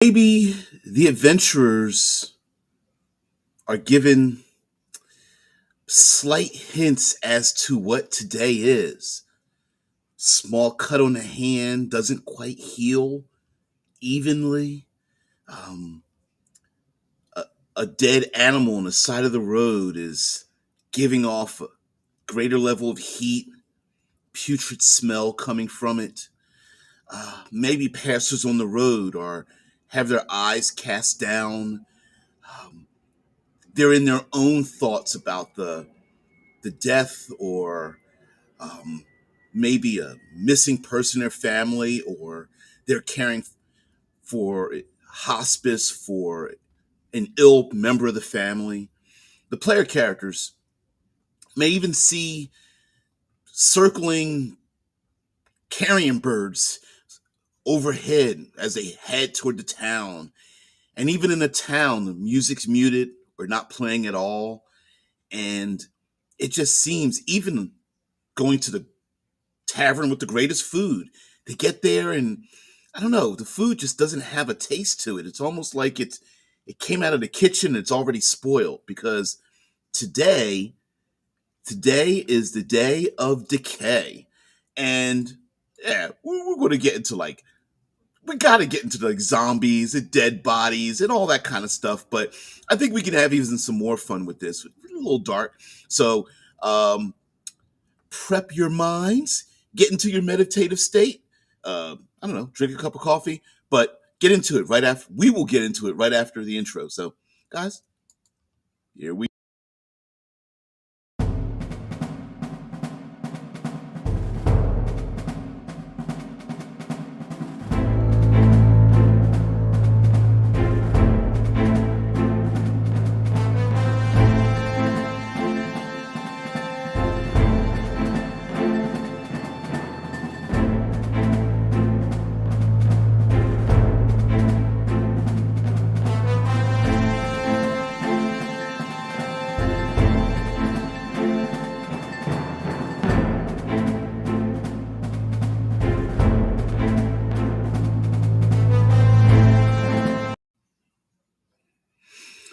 Maybe the adventurers are given slight hints as to what today is. Small cut on the hand doesn't quite heal evenly. Um, a, a dead animal on the side of the road is giving off a greater level of heat, putrid smell coming from it. Maybe passers on the road are have their eyes cast down. Um, they're in their own thoughts about the death or um, maybe a missing person in their family, or they're caring for hospice for an ill member of the family. The player characters may even see circling carrion birds overhead as they head toward the town. And even in the town, the music's muted or not playing at all. And it just seems, even going to the tavern with the greatest food, they get there and I don't know, the food just doesn't have a taste to it. It's almost like it came out of the kitchen and it's already spoiled because today today is the day of decay. And yeah, we're going to get into like we got to get into like zombies and dead bodies and all that kind of stuff. But I think we can have even some more fun with this. A little dark. So prep your minds, get into your meditative state. I don't know, drink a cup of coffee, but get into it right after. We will get into it right after the intro. So, guys, here we.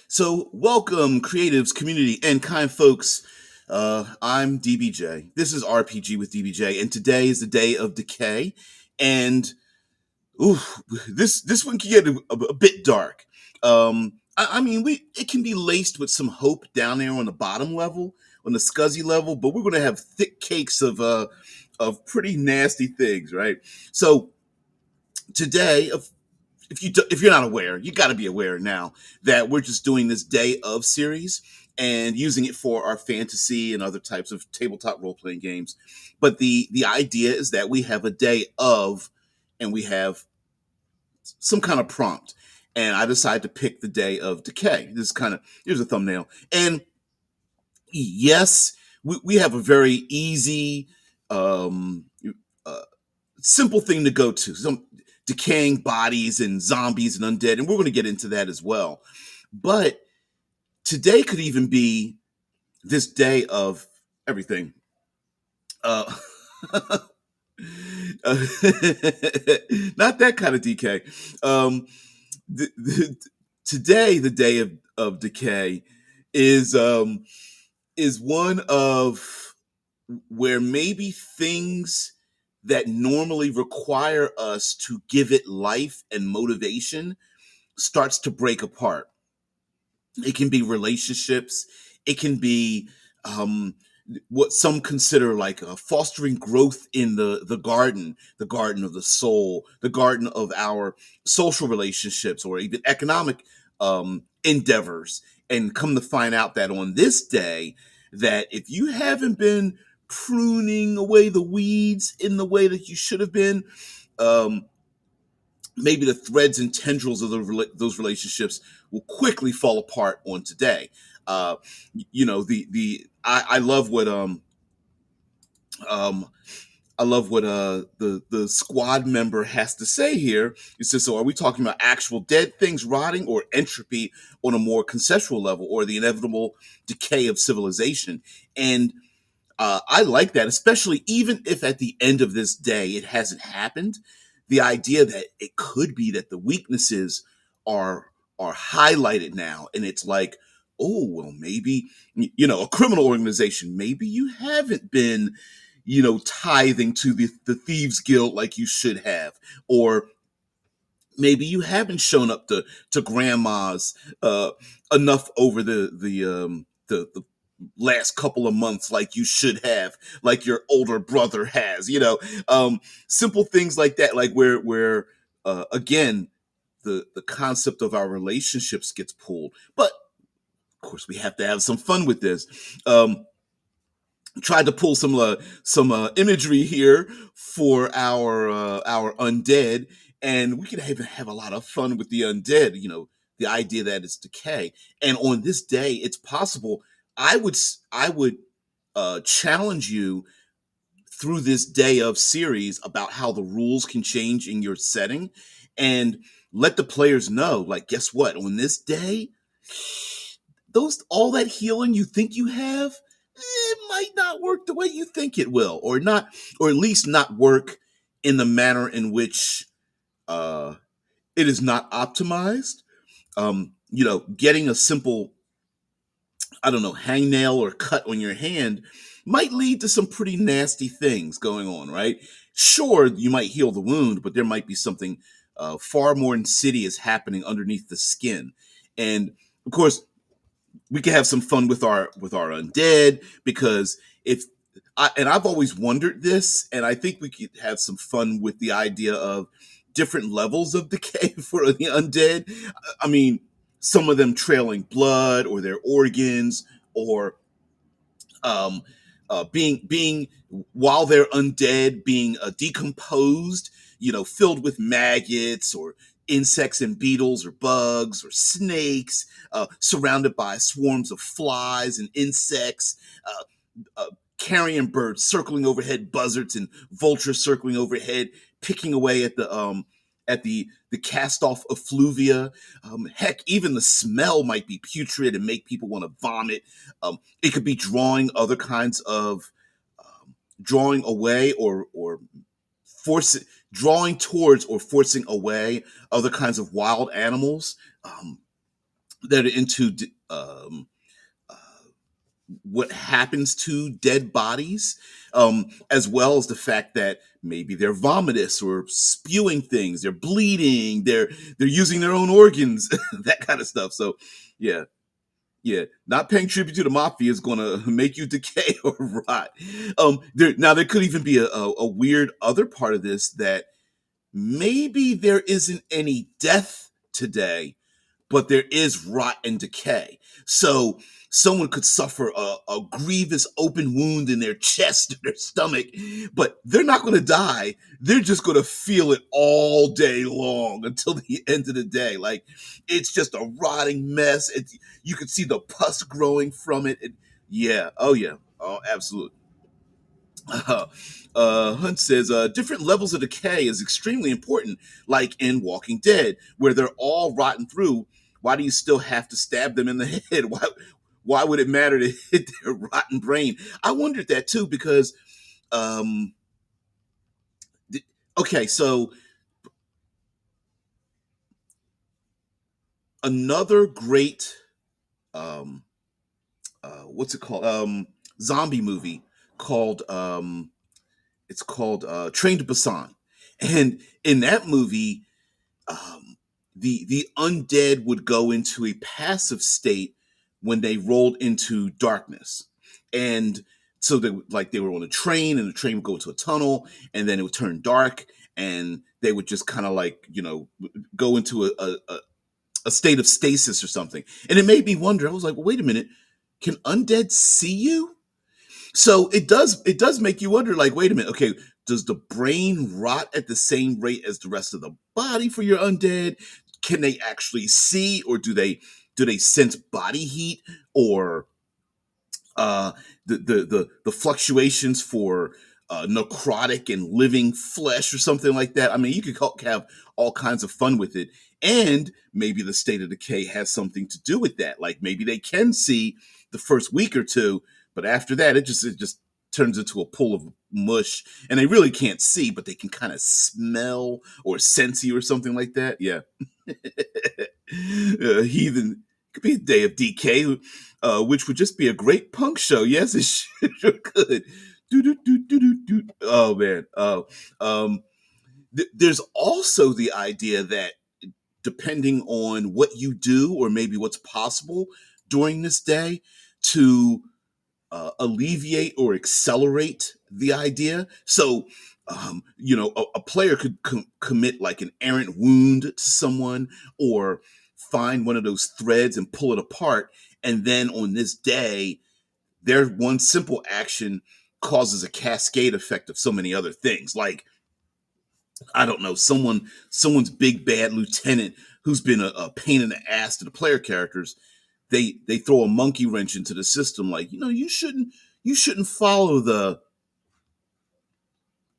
So, welcome, creatives, community, and kind folks. I'm DBJ. This is RPG with DBJ, and today is the day of decay. And ooh, this one can get a bit dark. I mean, we it can be laced with some hope down there on the bottom level, on the scuzzy level, but we're going to have thick cakes of pretty nasty things, right? So today, if you're not aware, you got to be aware now that we're just doing this day of series and using it for our fantasy and other types of tabletop role playing games. But the idea is that we have a day of, and we have some kind of prompt. And I decided to pick the day of decay. This is kind of here's a thumbnail. And yes, we have a very easy, um, uh, simple thing to go to. Some decaying bodies and zombies and undead, and we're going to get into that as well. But today could even be this day of everything. Uh, uh, not that kind of decay. Um, Today, the day of decay, is is one of where maybe things that normally require us to give it life and motivation starts to break apart. It can be relationships. It can be um, what some consider like fostering growth in the garden of the soul, the garden of our social relationships, or even economic endeavors. And come to find out that on this day, that if you haven't been pruning away the weeds in the way that you should have been, um, maybe the threads and tendrils of those relationships will quickly fall apart on today. Uh, I love what um I love what the squad member has to say here. He says, "So are we talking about actual dead things rotting, or entropy on a more conceptual level, or the inevitable decay of civilization?" And I like that, especially even if at the end of this day it hasn't happened. The idea that it could be that the weaknesses are are highlighted now, and it's like, oh well, maybe a criminal organization, maybe you haven't been tithing to the thieves guild like you should have, or maybe you haven't shown up to grandma's enough over the last couple of months like you should have, like your older brother has, simple things like that, like where again the concept of our relationships gets pulled. But of course we have to have some fun with this. Tried to pull some imagery here for our undead, and we can even have a lot of fun with the undead. The idea that it's decay, and on this day, it's possible. I would challenge you through this day of series about how the rules can change in your setting, and let the players know, like, guess what? On this day, those all that healing you think you have, it might not work the way you think it will, or not, or at least not work in the manner in which uh, it is not optimized. Getting a simple, I don't know, hangnail or cut on your hand might lead to some pretty nasty things going on, right? Sure, you might heal the wound, but there might be something far more insidious happening underneath the skin. And of course, we can have some fun with our undead, because if I've always wondered this, and I think we could have some fun with the idea of different levels of decay for the undead. I mean, some of them trailing blood or their organs, or being while they're undead, being decomposed, filled with maggots or insects and beetles or bugs or snakes, surrounded by swarms of flies and insects, uh, carrion birds circling overhead, buzzards and vultures circling overhead, picking away at the cast off effluvia. Heck, even the smell might be putrid and make people want to vomit. It could be drawing away, or forcing drawing towards or forcing away other kinds of wild animals that are into uh, what happens to dead bodies, as well as the fact that maybe they're vomitous or spewing things, they're bleeding, they're using their own organs, that kind of stuff. So, yeah, yeah, not paying tribute to the mafia is going to make you decay or rot. There could even be a weird other part of this, that maybe there isn't any death today, but there is rot and decay. So someone could suffer a grievous open wound in their chest or their stomach, but they're not going to die. They're just going to feel it all day long until the end of the day. Like, it's just a rotting mess. You could see the pus growing from it. Yeah. Oh, yeah. Oh, absolutely. Hunt says different levels of decay is extremely important, like in Walking Dead, where they're all rotten through. Why do you still have to stab them in the head? Why would it matter to hit their rotten brain? I wondered that too, because um, okay, so another great um, what's it called? Zombie movie called it's called Train to Busan, and in that movie, um, the undead would go into a passive state when they rolled into darkness, and so they were on a train, and the train would go into a tunnel, and then it would turn dark, and they would just kind of like go into a state of stasis or something, and it made me wonder. I was like, well, wait a minute, can undead see you? So it does make you wonder, like, wait a minute, okay, does the brain rot at the same rate as the rest of the body for your undead? Can they actually see, or do they sense body heat, or uh the fluctuations for necrotic and living flesh or something like that? I mean, you could have all kinds of fun with it, and maybe the state of decay has something to do with that. Like, maybe they can see the first week or two, but after that it just turns into a pool of mush, and they really can't see, but they can kind of smell or sense you or something like that. Yeah. Heathen could be a day of DK, which would just be a great punk show. Yes, it sure could. Do do do do do do. Oh man. Um, there's also the idea that depending on what you do or maybe what's possible during this day to alleviate or accelerate the idea. So, a player could commit like an errant wound to someone or find one of those threads and pull it apart. And then on this day, their one simple action causes a cascade effect of so many other things. Like, I don't know, someone's big bad lieutenant who's been a pain in the ass to the player characters. They throw a monkey wrench into the system, like, you shouldn't follow the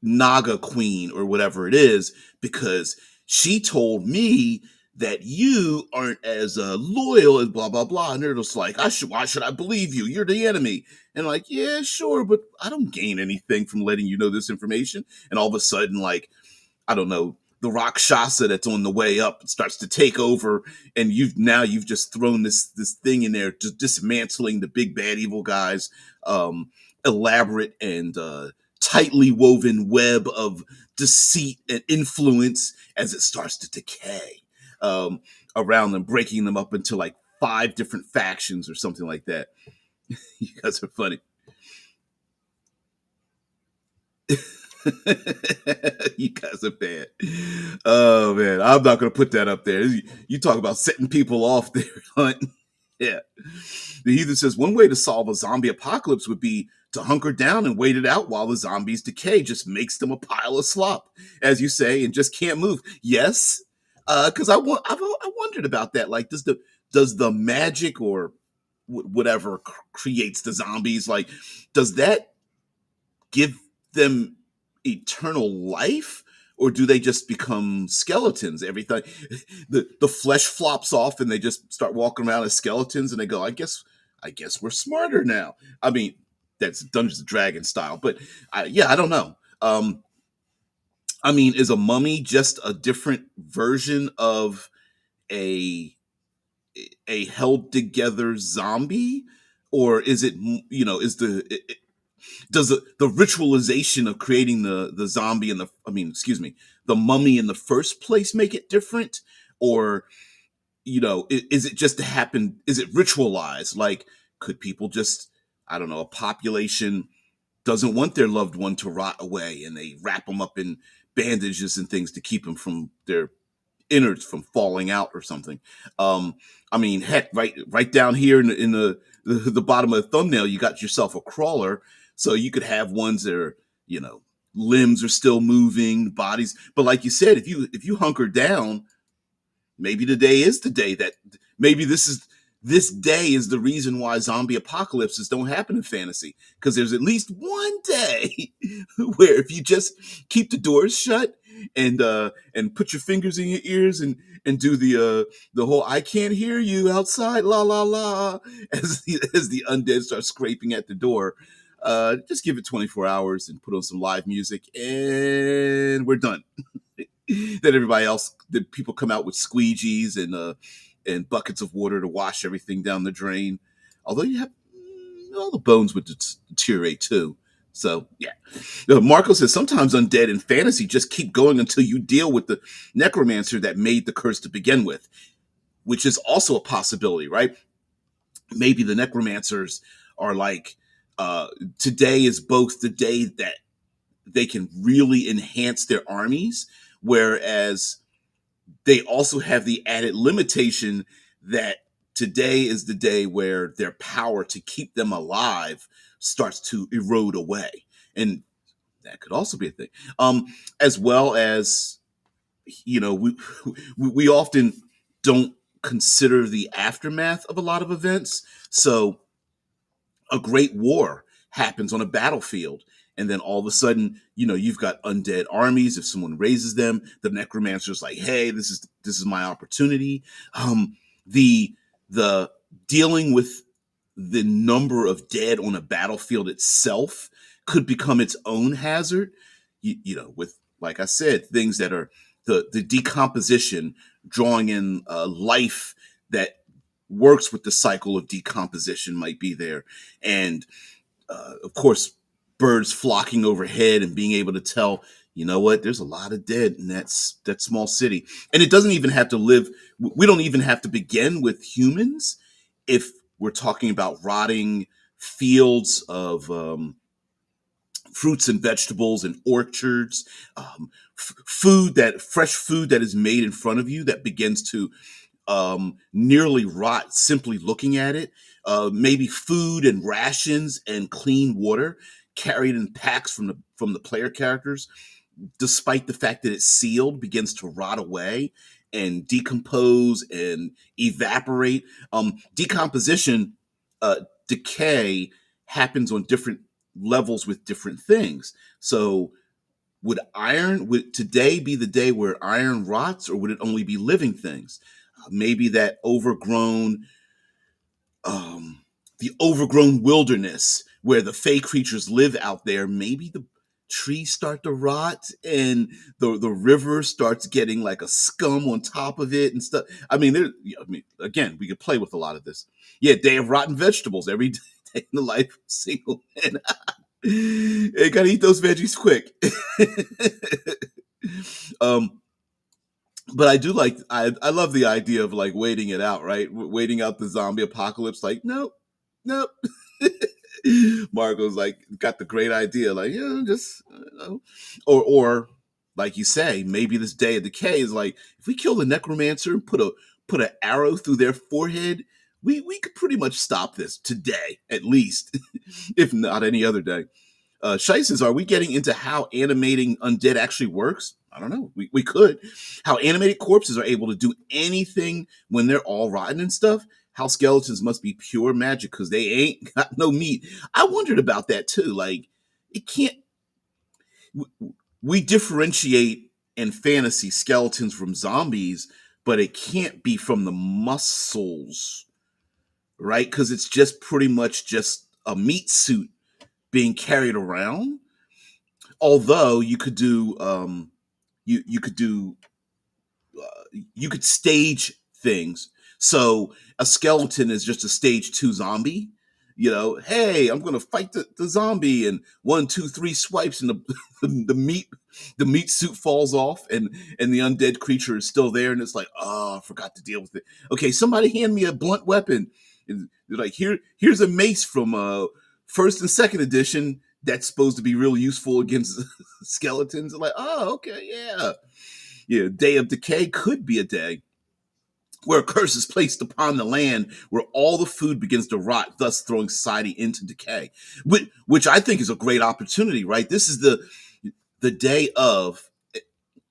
Naga Queen or whatever it is, because she told me that you aren't as loyal as blah blah blah. And they're just like, why should I believe you? You're the enemy. And like, yeah, sure, but I don't gain anything from letting you know this information. And all of a sudden, like, I don't know, the Rakshasa that's on the way up starts to take over, and you've just thrown this thing in there, just dismantling the big bad evil guys, elaborate and tightly woven web of deceit and influence as it starts to decay around them, breaking them up into like five different factions or something like that. You guys are funny. You guys are bad. Oh man, I'm not gonna put that up there. You talk about setting people off there, Hunt. Yeah. The Heathen says one way to solve a zombie apocalypse would be to hunker down and wait it out while the zombies decay. Just makes them a pile of slop, as you say, and just can't move. Yes, because I wondered about that. Like, does the magic or whatever creates the zombies, like, does that give them eternal life, or do they just become skeletons? Everything, the flesh flops off and they just start walking around as skeletons, and they go, I guess we're smarter now. I mean, that's Dungeons and Dragons style, but yeah, I don't know. I mean, is a mummy just a different version of a a held together zombie, or is it, is does the ritualization of creating the zombie and the I mean, excuse me, the mummy in the first place make it different? Or, is it just to happen, is it ritualized? Like, could people just, I don't know, a population doesn't want their loved one to rot away, and they wrap them up in bandages and things to keep them from their innards from falling out or something. Um, I mean, heck, right down here in the bottom of the thumbnail, you got yourself a crawler, so you could have ones that are, limbs are still moving, bodies. But like you said, if you hunker down, maybe today is the day that maybe this day is the reason why zombie apocalypses don't happen in fantasy, because there's at least one day where if you just keep the doors shut and put your fingers in your ears and do the whole "I can't hear you outside, la la la," as the undead start scraping at the door. Just give it 24 hours and put on some live music, and we're done. Then everybody else, then people come out with squeegees and buckets of water to wash everything down the drain. Although you have all the bones would deteriorate too. So yeah, Marco says sometimes undead in fantasy just keep going until you deal with the necromancer that made the curse to begin with, which is also a possibility, right? Maybe the necromancers are like, today is both the day that they can really enhance their armies, whereas they also have the added limitation that today is the day where their power to keep them alive starts to erode away. And that could also be a thing. As well as, we often don't consider the aftermath of a lot of events. So a great war happens on a battlefield, and then all of a sudden, you've got undead armies. If someone raises them, the necromancer's like, hey, this is my opportunity. The dealing with the number of dead on a battlefield itself could become its own hazard. With, like I said, things that are the decomposition, drawing in life that works with the cycle of decomposition might be there. And of course, birds flocking overhead and being able to tell, you know what, there's a lot of dead in that small city. And it doesn't even have to live, we don't even have to begin with humans if we're talking about rotting fields of fruits and vegetables and orchards, fresh food that is made in front of you that begins to nearly rot simply looking at it. Maybe food and rations and clean water carried in packs from the player characters, despite the fact that it's sealed, begins to rot away and decompose and evaporate. Decomposition, decay happens on different levels with different things. So would today be the day where iron rots, or would it only be living things? Maybe that um, the overgrown wilderness where the fey creatures live out there. Maybe the trees start to rot and the river starts getting like a scum on top of it and stuff. I mean, again, we could play with a lot of this. Yeah, day of rotten vegetables every day in the life of single man. You gotta eat those veggies quick. um, but I do like I love the idea of like waiting it out, right? Waiting out the zombie apocalypse. Like, nope, nope. Margot's like got the great idea, like, yeah, just or like you say, maybe this day of decay is like, if we kill the necromancer and put an arrow through their forehead, we could pretty much stop this today, at least, if not any other day. Shices, are we getting into how animating undead actually works? I don't know. We could. How animated corpses are able to do anything when they're all rotten and stuff. How skeletons must be pure magic because they ain't got no meat. I wondered about that too. Like, it can't. We differentiate in fantasy skeletons from zombies, but it can't be from the muscles, right? Because it's just pretty much just a meat suit being carried around. Although you could do you could stage things. So a skeleton is just a stage 2 zombie. You know, hey, I'm gonna fight the zombie, and 1, 2, 3 swipes, and the meat suit falls off, and the undead creature is still there, and it's like, oh, I forgot to deal with it. Okay, somebody hand me a blunt weapon. And they're like, here's a mace from first and second edition that's supposed to be real useful against skeletons. I'm like, oh, okay, yeah. Yeah, Day of Decay could be a day where a curse is placed upon the land where all the food begins to rot, thus throwing society into decay. Which I think is a great opportunity, right? This is the day of,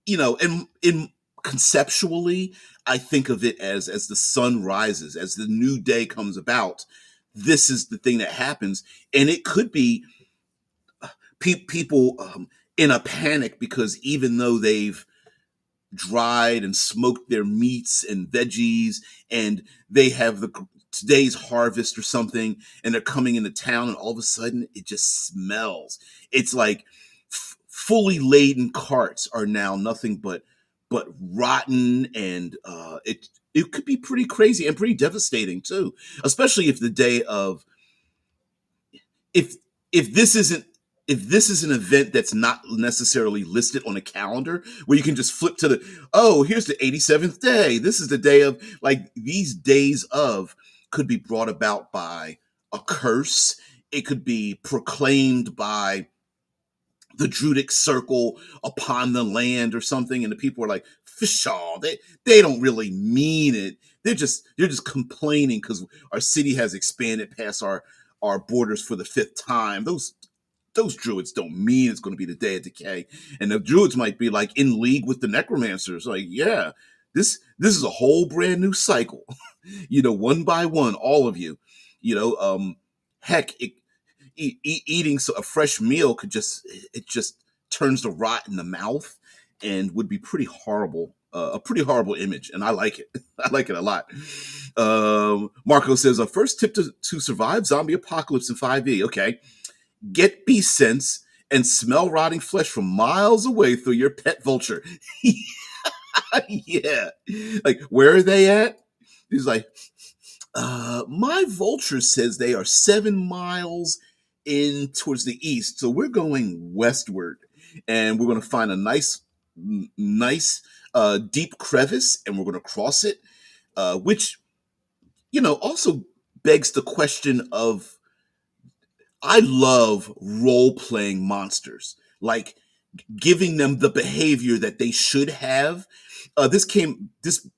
and in conceptually, I think of it as the sun rises, as the new day comes about. This is the thing that happens, and it could be people in a panic because even though they've dried and smoked their meats and veggies, and they have today's harvest or something, and they're coming into town, and all of a sudden it just smells. It's like fully laden carts are now nothing but rotten, and it could be pretty crazy and pretty devastating too, especially if the day of if if this isn't if this is an event that's not necessarily listed on a calendar where you can just flip to here's the 87th day. This is the day of, like, these days of could be brought about by a curse. It could be proclaimed by the Druidic circle upon the land or something, and the people are like, "Fishaw, they don't really mean it. They're just complaining because our city has expanded past our borders for the 5th time. Those druids don't mean it's going to be the day of decay." And the druids might be like in league with the necromancers, like, yeah, this is a whole brand new cycle. One by one, all of you. Heck, eating a fresh meal it just turns to rot in the mouth and would be pretty horrible. A pretty horrible image, and I like it. I like it a lot. Marco says, a first tip to survive zombie apocalypse in 5e. Okay, get beast sense and smell rotting flesh from miles away through your pet vulture. Yeah. Like, where are they at? He's like, my vulture says they are 7 miles in towards the east, so we're going westward, and we're going to find a nice, deep crevice, and we're going to cross it, which also begs the question of I love role playing monsters, like giving them the behavior that they should have. This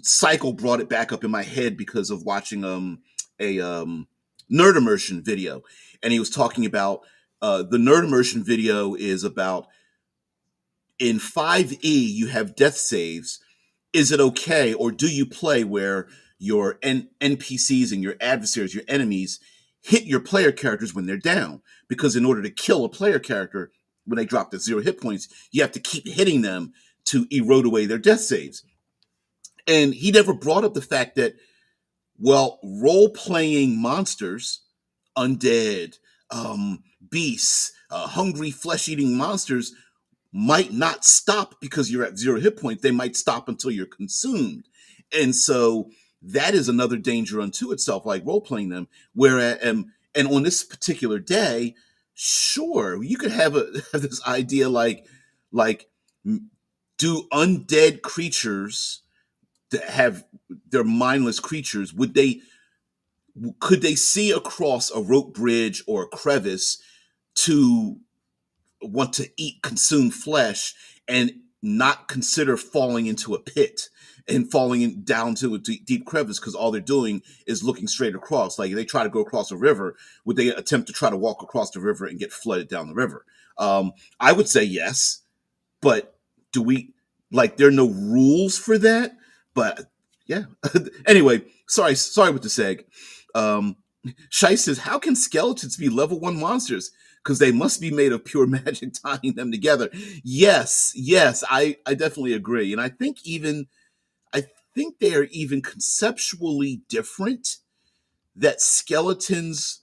cycle brought it back up in my head because of watching a nerd immersion video, and he was talking about the nerd immersion video is about in 5e you have death saves. Is it okay, or do you play where your NPCs and your adversaries, your enemies, hit your player characters when they're down? Because in order to kill a player character when they drop to 0 hit points, you have to keep hitting them to erode away their death saves. And he never brought up the fact that, well, role playing monsters, undead, beasts, hungry flesh eating monsters might not stop because you're at 0 hit points. They might stop until you're consumed. And so that is another danger unto itself, like role playing them. Whereas, and on this particular day, sure, you could have have this idea like do undead creatures that have they're mindless creatures, could they see across a rope bridge or a crevice to want to eat consume flesh and not consider falling into a pit and down to a deep crevice because all they're doing is looking straight across? Like, if they try to go across a river, would they attempt to try to walk across the river and get flooded down the river? I would say yes, but do we, like, there are no rules for that? But yeah. Anyway, sorry with the seg. um Shai says, how can skeletons be level 1 monsters? Because they must be made of pure magic tying them together. Yes, I definitely agree. And I think they are even conceptually different, that skeletons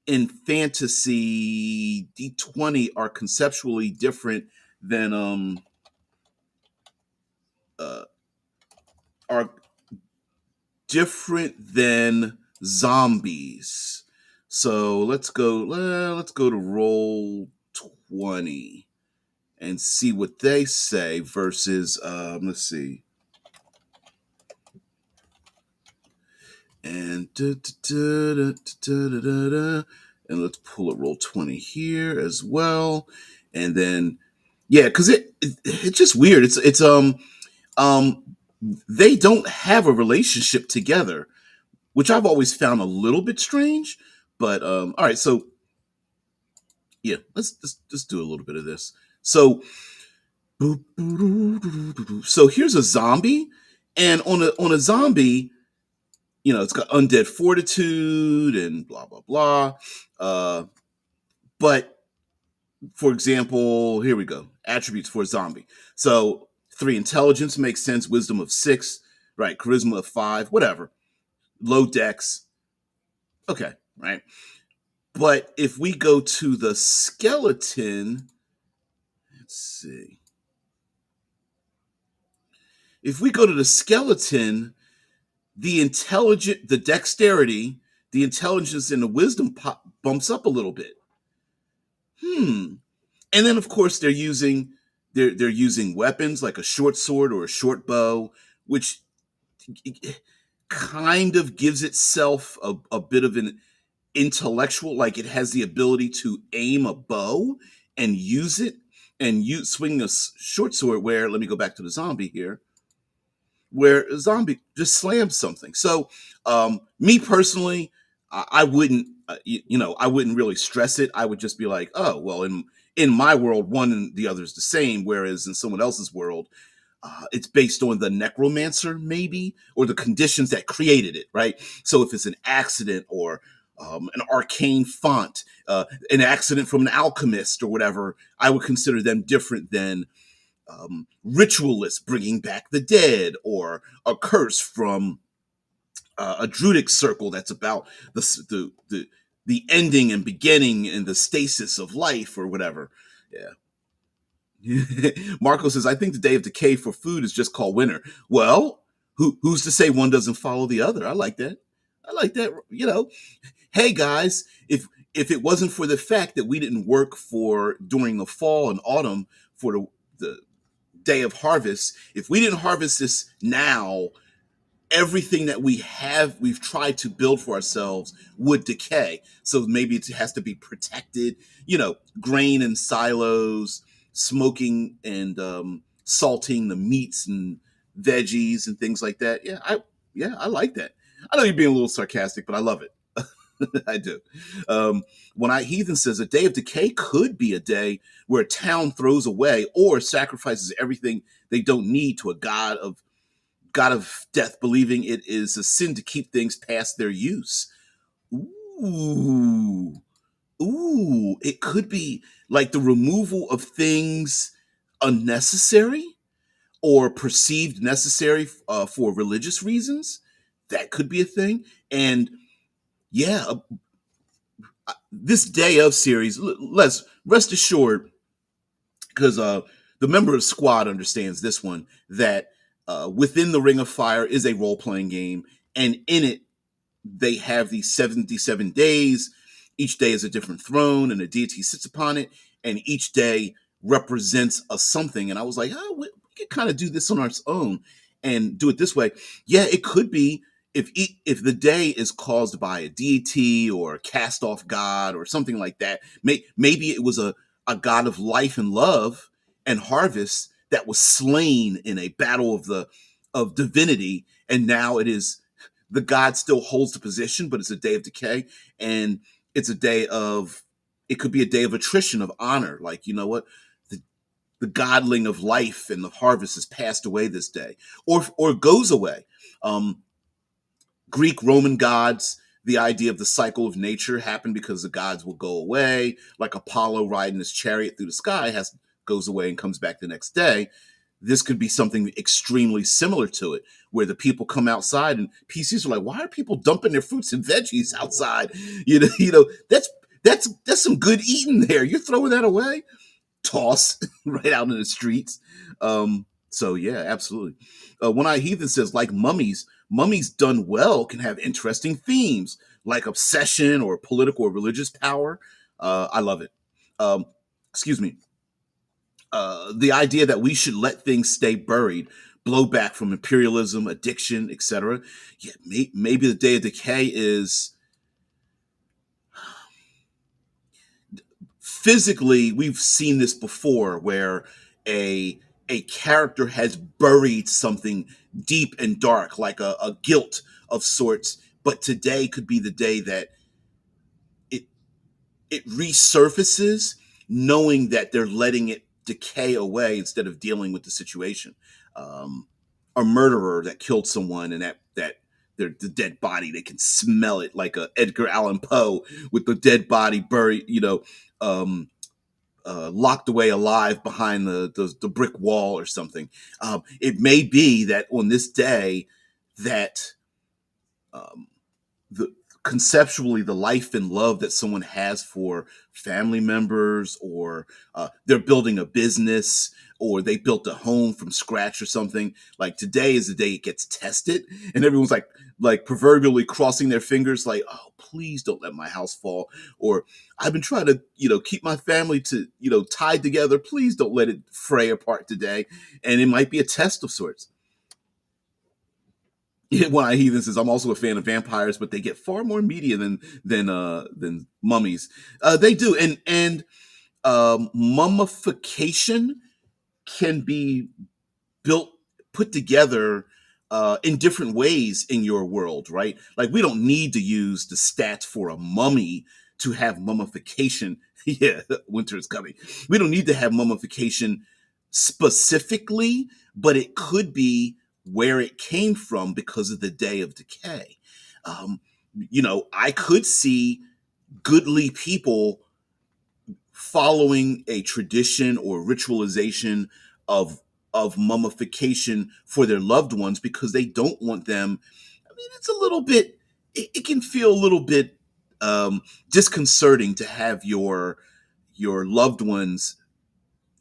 in fantasy D20 are conceptually different than uh are different than zombies. So let's go to roll 20 and see what they say versus let's see. And and let's pull a roll 20 here as well. And then yeah, because it's just weird. Um they don't have a relationship together, which I've always found a little bit strange. But all right, so yeah, let's just do a little bit of this. So here's a zombie, and on a zombie, it's got undead fortitude and blah blah blah. But for example, here we go. Attributes for a zombie. So 3 intelligence makes sense, wisdom of 6, right? Charisma of 5, whatever. Low dex, okay, right? But if we go to the skeleton, let's see. If we go to the skeleton, the dexterity, the intelligence, and the wisdom bumps up a little bit. And then of course they're using weapons like a short sword or a short bow, which kind of gives itself a bit of an intellectual, like it has the ability to aim a bow and use it and swing a short sword, where, let me go back to the zombie here, where a zombie just slams something. So me personally, I wouldn't I wouldn't really stress it. I would just be like, oh well, in my world one and the other is the same, whereas in someone else's world it's based on the necromancer, maybe, or the conditions that created it, right? So if it's an accident or an arcane font, an accident from an alchemist or whatever, I would consider them different than ritualists bringing back the dead, or a curse from a druidic circle that's about the ending and beginning and the stasis of life or whatever. Yeah. Marco says, I think the day of decay for food is just called winter. Well, Who's to say one doesn't follow the other? I like that. I like that. Hey guys, if it wasn't for the fact that we didn't work for during the fall and autumn for the day of harvest, if we didn't harvest this now, everything that we've tried to build for ourselves would decay. So maybe it has to be protected, grain in silos, smoking and salting the meats and veggies and things like that. I like that. I know you're being a little sarcastic, but I love it. I do. When I Heathen says a day of decay could be a day where a town throws away or sacrifices everything they don't need to a god of death, believing it is a sin to keep things past their use. Ooh, it could be like the removal of things unnecessary or perceived necessary for religious reasons. That could be a thing. And yeah, this day of series, let's rest assured, because the member of squad understands this one, that within the Ring of Fire is a role-playing game, and in it they have these 77 days. Each day is a different throne and a deity sits upon it, and each day represents a something. And I was like, oh, we could kind of do this on our own and do it this way. Yeah, it could be if the day is caused by a deity or a cast off god or something like that. Maybe it was a god of life and love and harvest that was slain in a battle of divinity, and now it is the god still holds the position, but it's a day of decay, and it's a day of it could be a day of attrition of honor. Like, you know what, the the godling of life and the harvest has passed away this day, or goes away. Um, Greek Roman gods, the idea of the cycle of nature happened because the gods will go away, like Apollo riding his chariot through the sky goes away and comes back the next day. This could be something extremely similar to it, where the people come outside and PCs are like, "Why are people dumping their fruits and veggies outside?" That's some good eating there. You're throwing that away, toss right out in the streets. So yeah, absolutely. One Eye Heathen says, like mummies done well can have interesting themes, like obsession or political or religious power. I love it. Um, excuse me. The idea that we should let things stay buried, blowback from imperialism, addiction, etc. Yeah, maybe the day of decay is physically. We've seen this before, where a a character has buried something deep and dark, like a guilt of sorts. But today could be the day that it it resurfaces, knowing that they're letting it decay away instead of dealing with the situation. Um, a murderer that killed someone, and that the dead body, they can smell it, like a Edgar Allan Poe with the dead body buried, um, locked away alive behind the brick wall or something. It may be that on this day that um, the conceptually the life and love that someone has for family members, or they're building a business, or they built a home from scratch or something, like today is the day it gets tested, and everyone's like proverbially crossing their fingers, like, oh, please don't let my house fall, or I've been trying to keep my family to tied together, please don't let it fray apart today. And it might be a test of sorts. One Eye Heathen says, I'm also a fan of vampires, but they get far more media than mummies. They do, and mummification can be built put together in different ways in your world, right? Like, we don't need to use the stats for a mummy to have mummification. Yeah, winter is coming. We don't need to have mummification specifically, but it could be where it came from because of the day of decay. Um, I could see goodly people following a tradition or ritualization of mummification for their loved ones, because they don't want them. I mean, it's a little bit. It can feel a little bit disconcerting to have your loved ones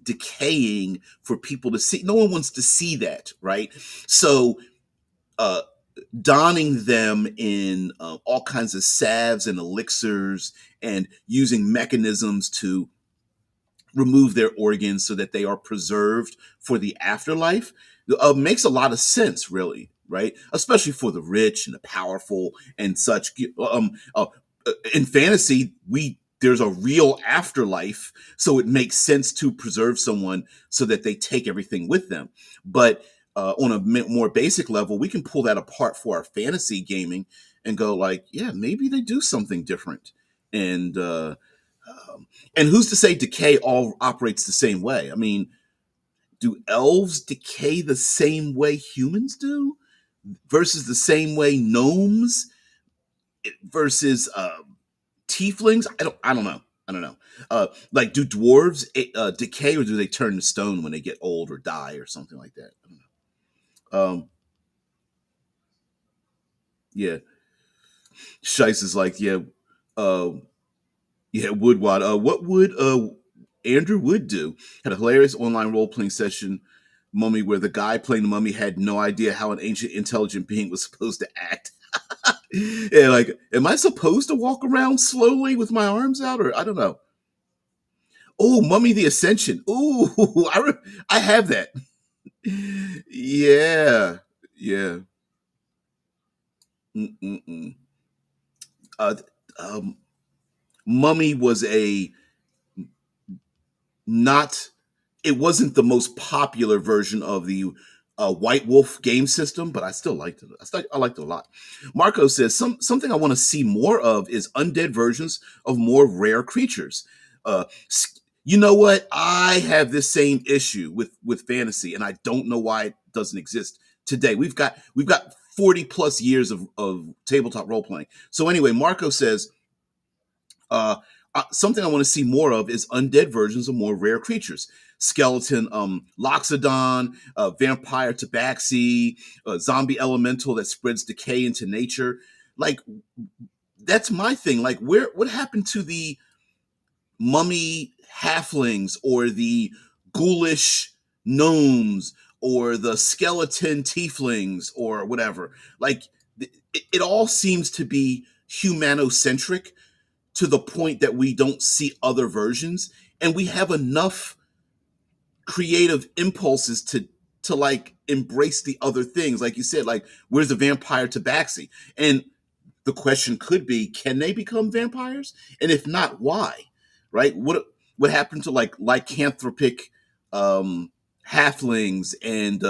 decaying for people to see. No one wants to see that, right? So uh, donning them in all kinds of salves and elixirs and using mechanisms to remove their organs so that they are preserved for the afterlife makes a lot of sense, really, right? Especially for the rich and the powerful and such. In fantasy, we there's a real afterlife, so it makes sense to preserve someone so that they take everything with them. But on a more basic level, we can pull that apart for our fantasy gaming and go like, yeah, maybe they do something different, and um, and who's to say decay all operates the same way? I mean, do elves decay the same way humans do versus the same way gnomes versus tieflings? I don't know. I don't know. Like, do dwarves decay, or do they turn to stone when they get old or die or something like that? I don't know. Yeah, Shice is like, yeah, uh, yeah, Woodwad. What would Andrew Wood do? Had a hilarious online role playing session, Mummy, where the guy playing the mummy had no idea how an ancient intelligent being was supposed to act. Yeah, like, am I supposed to walk around slowly with my arms out, or I don't know? Oh, Mummy the Ascension. Ooh, I have that. Yeah, yeah. Mm-mm-mm. Uh, um, Mummy was a not it wasn't the most popular version of the White Wolf game system, but I still liked it. I liked it a lot. Marco says something I want to see more of is undead versions of more rare creatures. You know what? I have this same issue with fantasy, and I don't know why it doesn't exist today. We've got 40 plus years of tabletop role playing. So anyway, Marco says uh, something I want to see more of is undead versions of more rare creatures. Skeleton, Loxodon, vampire tabaxi, zombie elemental that spreads decay into nature. Like, that's my thing. Like, what happened to the mummy halflings or the ghoulish gnomes or the skeleton tieflings or whatever? Like, it all seems to be humanocentric to the point that we don't see other versions, and we have enough creative impulses to like embrace the other things, like you said, like, where's the vampire tabaxi? And the question could be, can they become vampires, and if not, why? Right? What happened to like lycanthropic um halflings and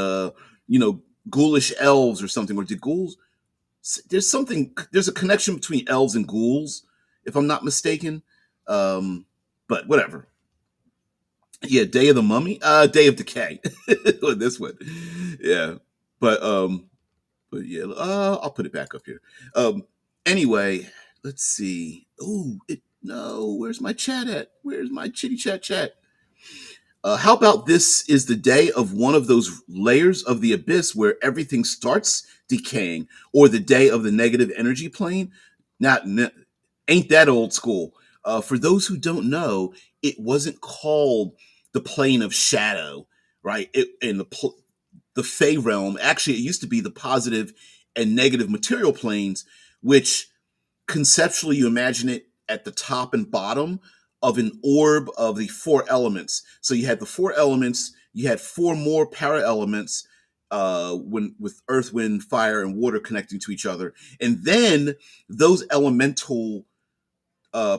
ghoulish elves or something? Or did ghouls, there's a connection between elves and ghouls, if I'm not mistaken. But whatever. Yeah, Day of the Mummy, Day of Decay. This one. Yeah. But yeah, I'll put it back up here. Anyway, let's see. Oh, no, where's my chat at? Where's my chitty chat? How about this is the day of one of those layers of the abyss where everything starts decaying, or the day of the negative energy plane? Not Ain't that old school? For those who don't know, it wasn't called the plane of shadow, right? In the Fey realm, actually, it used to be the positive and negative material planes, which conceptually you imagine it at the top and bottom of an orb of the four elements. So you had the four elements, you had four more para elements, when with earth, wind, fire, and water connecting to each other, and then those elemental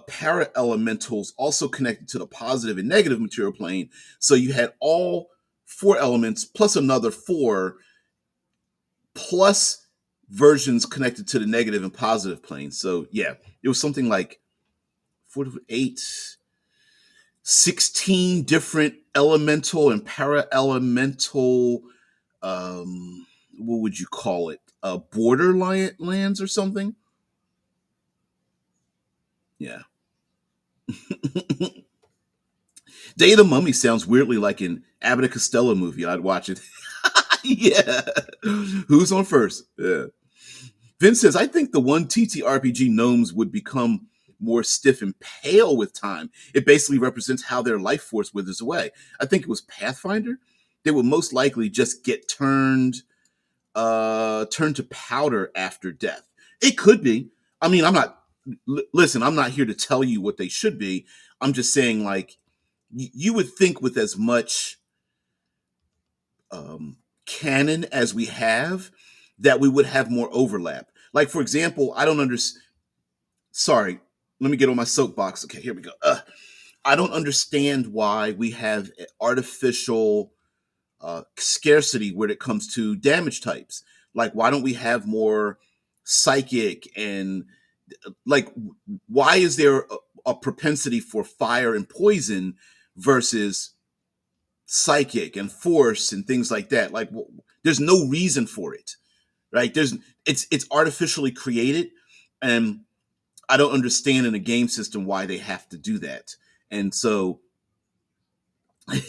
para elementals also connected to the positive and negative material plane. So you had all four elements plus another four, plus versions connected to the negative and positive planes. So yeah, it was something like 48, 16 different elemental and para elemental, what would you call it? Borderline lands or something? Yeah. Day of the Mummy sounds weirdly like an Abbott and Costello movie. I'd watch it. Yeah. Who's on first? Yeah. Vince says, I think the one TTRPG gnomes would become more stiff and pale with time. It basically represents how their life force withers away. I think it was Pathfinder. They would most likely just get turned turn to powder after death. It could be. I mean, I'm not. Listen, I'm not here to tell you what they should be. I'm just saying, like, you would think with as much um, canon as we have, that we would have more overlap. Like, for example, I don't understand. Sorry, let me get on my soapbox. Okay, here we go. I don't understand why we have artificial scarcity when it comes to damage types. Like, why don't we have more psychic and like, why is there a propensity for fire and poison versus psychic and force and things like that? Like, there's no reason for it, right? It's artificially created, and I don't understand in a game system why they have to do that. And so,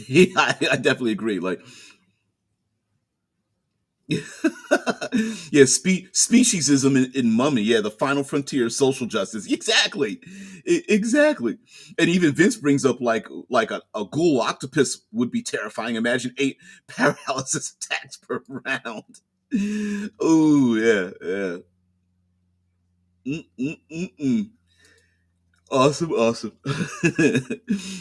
yeah, I definitely agree. Like, yeah, speciesism in Mummy. Yeah, the final frontier of social justice. Exactly, exactly. And even Vince brings up like a ghoul octopus would be terrifying. Imagine 8 paralysis attacks per round. Oh yeah, yeah. Mm-mm-mm-mm. Awesome, awesome.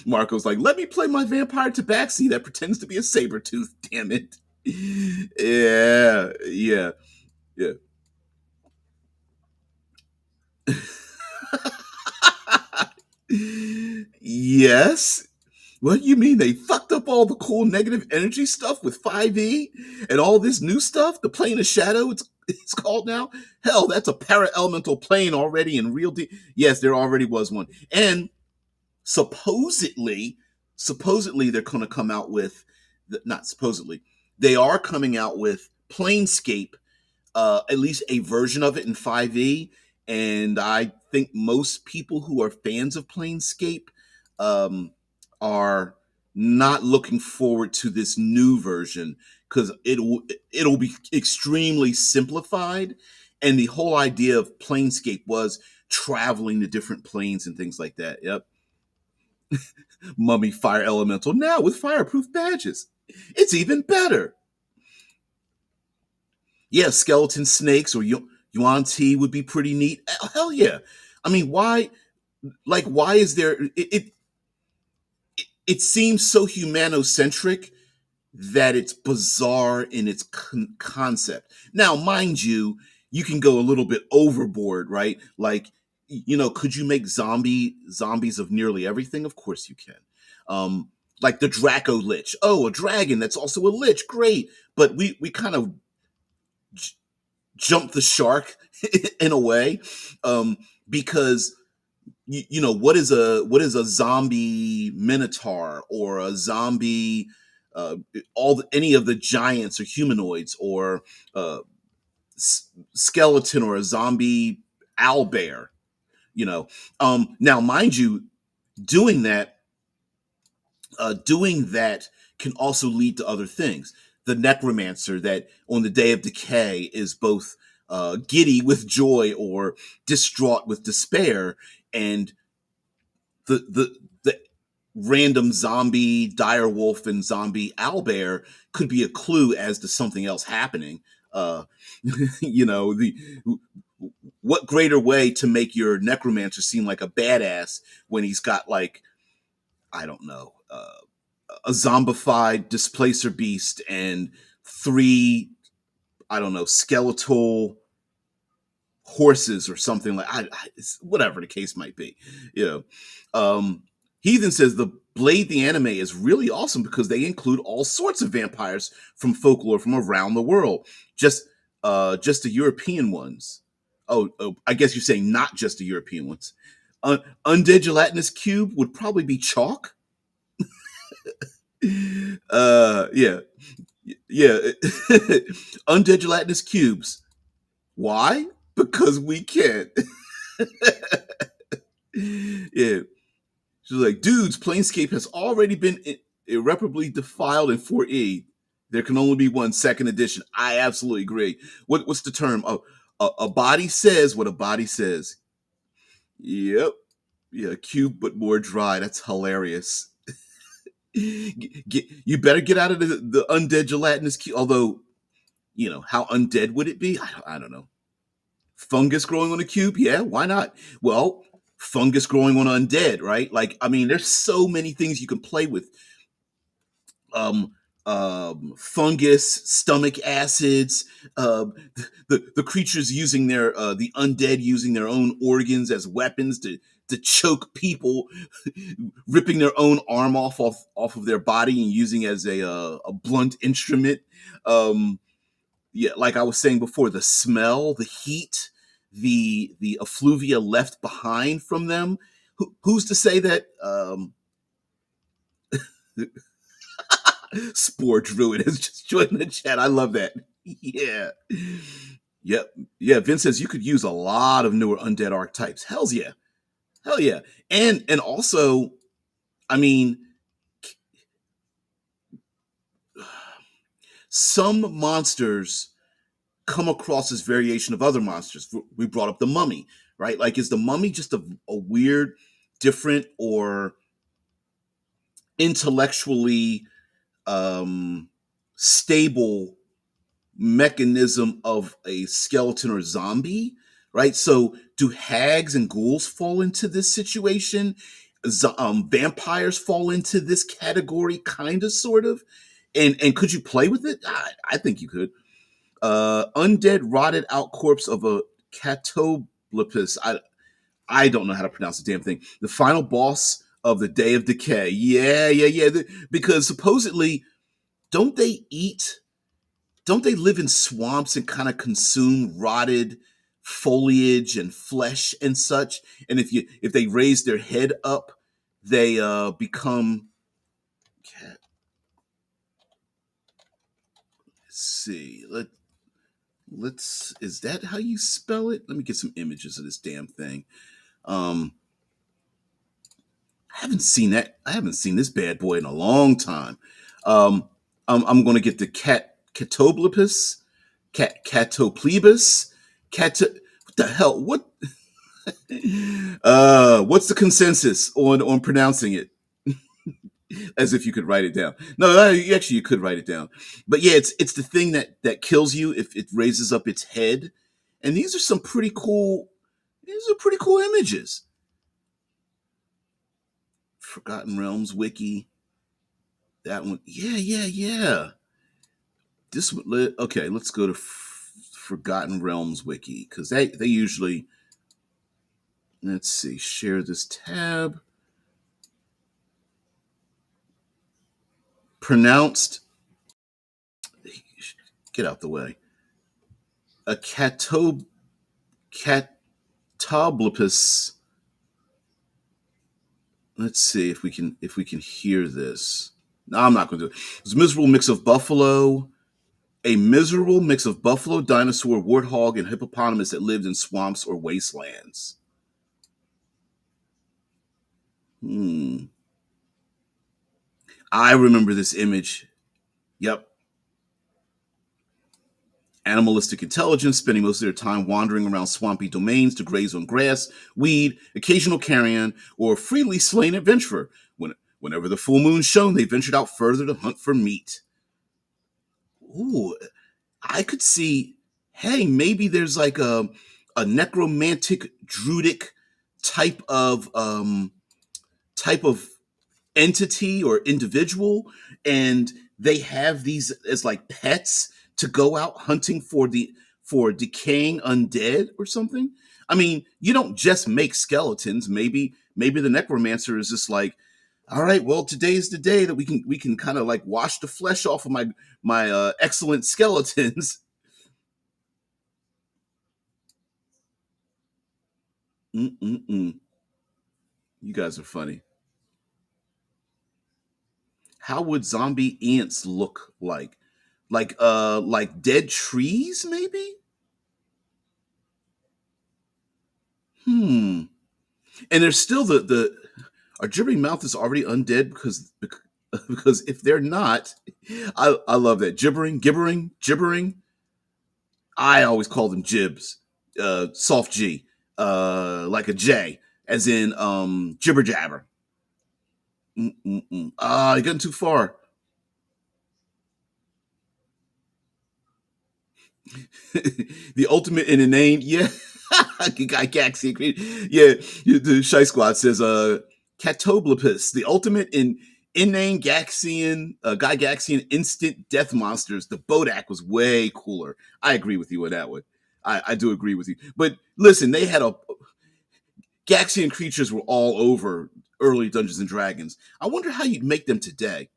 Marco's like, let me play my vampire tabaxi that pretends to be a saber tooth. Damn it. Yeah, yeah, yeah. Yes. What do you mean they fucked up all the cool negative energy stuff with 5e and all this new stuff? The plane of shadow, it's called now. Hell, that's a para elemental plane already in real. Yes, there already was one, and supposedly, supposedly they're going to come out with, not supposedly, they are coming out with Planescape, at least a version of it in 5e. And I think most people who are fans of Planescape um, are not looking forward to this new version because it'll be extremely simplified. And the whole idea of Planescape was traveling to different planes and things like that. Yep. Mummy Fire Elemental now with fireproof badges. It's even better. Yeah, skeleton snakes or yuan ti would be pretty neat. Hell yeah. I mean, why? Like, why is there? It seems so humanocentric that it's bizarre in its concept. Now, mind you, you can go a little bit overboard, right? Like, could you make zombies of nearly everything? Of course you can. Like the Draco Lich. Oh, a dragon that's also a lich. Great. But we kind of jump the shark in a way, because what is a zombie minotaur or a zombie, any of the giants or humanoids, or uh, skeleton, or a zombie owlbear, now mind you, doing that doing that can also lead to other things. The necromancer that on the day of decay is both giddy with joy or distraught with despair, and the random zombie direwolf and zombie owlbear could be a clue as to something else happening. Uh, the what greater way to make your necromancer seem like a badass when he's got, like, I don't know, a zombified displacer beast and 3, I don't know, skeletal horses or something, like, whatever the case might be. You know, Heathen says the Blade the anime is really awesome because they include all sorts of vampires from folklore from around the world. Just the European ones. Oh, I guess you're saying not just the European ones. Undead Gelatinous Cube would probably be chalk. Yeah, yeah. Undead Gelatinous Cubes. Why? Because we can. Yeah. She's like, dudes, Planescape has already been irreparably defiled in 4E. There can only be one second edition. I absolutely agree. What's the term? Oh, a body says what a body says. Yep. Yeah, cube but more dry. That's hilarious. You better get out of the undead gelatinous cube. Although, How undead would it be? I don't know. Fungus growing on a cube? Yeah, why not? Well, fungus growing on undead, right? Like, I mean, there's so many things you can play with. Um, Fungus, stomach acids, the creatures using the undead using their own organs as weapons to choke people, ripping their own arm off of their body and using as a blunt instrument. Um, yeah, like I was saying before, the smell, the heat, the effluvia left behind from them. Who's to say that Spore Druid has just joined the chat? I love that. Yeah. Yep. Yeah. Vince says you could use a lot of newer undead archetypes. Hell's yeah. Hell yeah. And also, I mean, some monsters come across as variation of other monsters. We brought up the mummy, right? Like, is the mummy just a weird, different, or intellectually stable mechanism of a skeleton or zombie, right? So, do hags and ghouls fall into this situation? Vampires fall into this category, kind of, sort of. And could you play with it? I think you could. Undead rotted out corpse of a catoblepus. I don't know how to pronounce the damn thing. The final boss of the Day of Decay. Yeah, yeah, yeah. Because supposedly, don't they eat? Don't they live in swamps and kind of consume rotted foliage and flesh and such? And if they raise their head up, they become. Let's see. Let's. Is that how you spell it? Let me get some images of this damn thing. Um, I haven't seen that. I haven't seen this bad boy in a long time. Um, I'm going to get the catoblepus, catoplebus, cat. What the hell? What's the consensus on pronouncing it? As if you could write it down. No, actually, you could write it down. But yeah, it's the thing that kills you if it raises up its head. And these are some pretty cool. These are pretty cool images. Forgotten Realms wiki. That one. Yeah, yeah, yeah. This one. Okay, let's go to Forgotten Realms wiki because they usually. Let's see. Share this tab. Pronounced. Get out the way. A catoblepus. Let's see if we can hear this. No, I'm not going to do it. It's a miserable mix of buffalo, a miserable mix of buffalo, dinosaur, warthog, and hippopotamus that lived in swamps or wastelands. Hmm. I remember this image. Yep. Animalistic intelligence, spending most of their time wandering around swampy domains to graze on grass, weed, occasional carrion, or freely slain adventurer. Whenever the full moon shone, they ventured out further to hunt for meat. Ooh, I could see, hey, maybe there's like a necromantic druidic type of type of entity or individual, and they have these as like pets to go out hunting for decaying undead or something. I mean, you don't just make skeletons. Maybe the necromancer is just like, all right, well, today's the day that we can kind of like wash the flesh off of my excellent skeletons. Mm-mm-mm. You guys are funny. How would zombie ants look like? Like dead trees, maybe? Hmm. And there's still the our gibbering mouth is already undead because if they're not, I love that gibbering. I always call them jibs, soft G, like a J, as in jibber jabber. Mm-mm-mm. You're getting too far. The ultimate in inane, yeah. Guy Gaxi agreed. Yeah, the Shy Squad says, Catoblopus, the ultimate in inane Gaxian, Guy Gaxian instant death monsters. The Bodak was way cooler. I agree with you on that one. I do agree with you. But listen, they had a Gaxian creatures were all over early Dungeons and Dragons. I wonder how you'd make them today.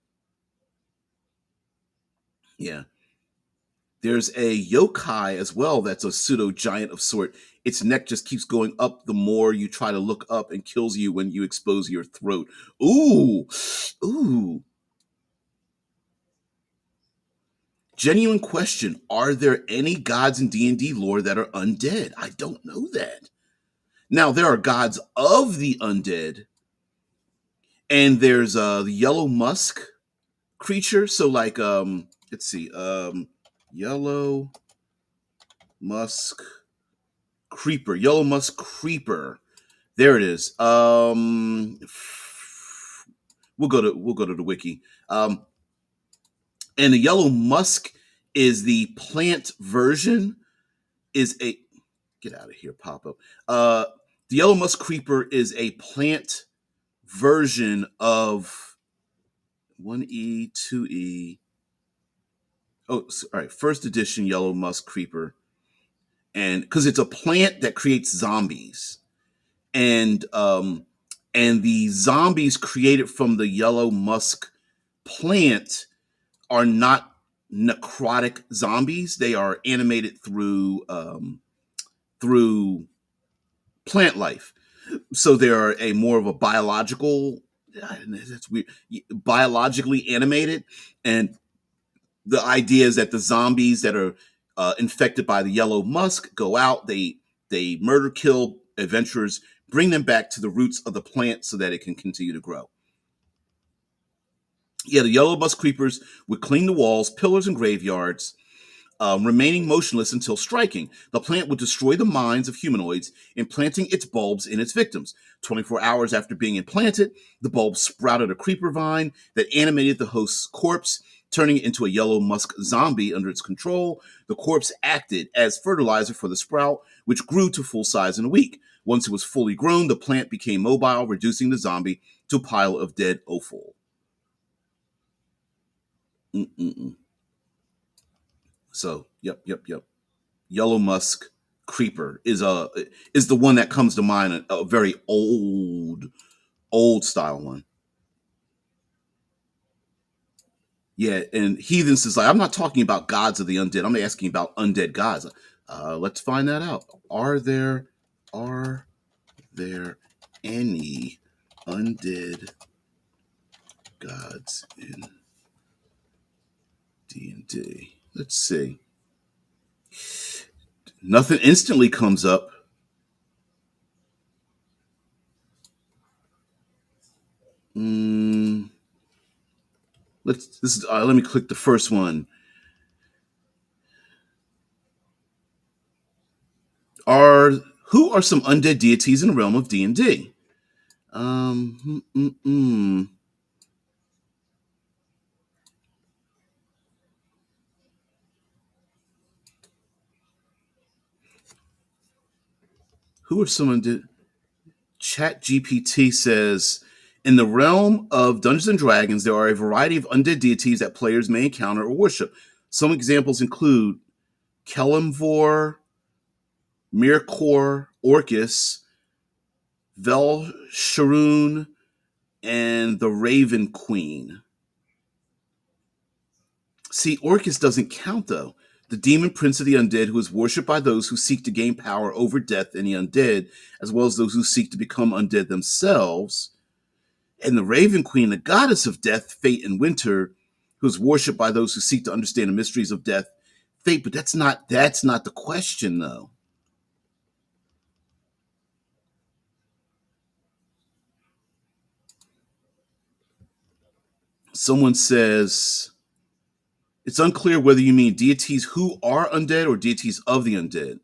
Yeah. There's a yokai as well that's a pseudo giant of sort. Its neck just keeps going up the more you try to look up and kills you when you expose your throat. Ooh, ooh. Genuine question. Are there any gods in D&D lore that are undead? I don't know that. Now, there are gods of the undead, and there's the yellow musk creature. So like let's see. Yellow musk creeper. Yellow musk creeper. There it is. We'll go to the wiki. And the yellow musk is the plant version. Is a Get out of here, pop up. The yellow musk creeper is a plant version of 1E, 2E. Oh, all right. First edition yellow musk creeper, and because it's a plant that creates zombies, and the zombies created from the yellow musk plant are not necrotic zombies. They are animated through plant life. So they are a more of a biological. That's weird. Biologically animated, and the idea is that the zombies that are infected by the yellow musk go out. They murder, kill adventurers, bring them back to the roots of the plant so that it can continue to grow. Yeah, the yellow musk creepers would clean the walls, pillars, and graveyards, remaining motionless until striking. The plant would destroy the minds of humanoids, implanting its bulbs in its victims. 24 hours after being implanted, the bulb sprouted a creeper vine that animated the host's corpse, turning it into a yellow musk zombie under its control. The corpse acted as fertilizer for the sprout, which grew to full size in a week. Once it was fully grown, the plant became mobile, reducing the zombie to a pile of dead offal. Mm-mm-mm. So, yep. Yellow musk creeper is the one that comes to mind. A very old style one. Yeah, and heathens is like, I'm not talking about gods of the undead. I'm asking about undead gods. Let's find that out. Are there any undead gods in D&D? Let's see. Nothing instantly comes up. Mm, let me click the first one. Are Who are some undead deities in the realm of D&D? Um, mm, mm, mm. Who are some undead? Chat GPT says, in the realm of Dungeons and Dragons, there are a variety of undead deities that players may encounter or worship. Some examples include Kelemvor, Mirkor, Orcus, Velsharoon, and the Raven Queen. See, Orcus doesn't count though. The demon prince of the undead, who is worshipped by those who seek to gain power over death and the undead, as well as those who seek to become undead themselves. And the Raven Queen, the goddess of death, fate, and winter, who is worshipped by those who seek to understand the mysteries of death, fate. But that's not the question though. Someone says it's unclear whether you mean deities who are undead or deities of the undead.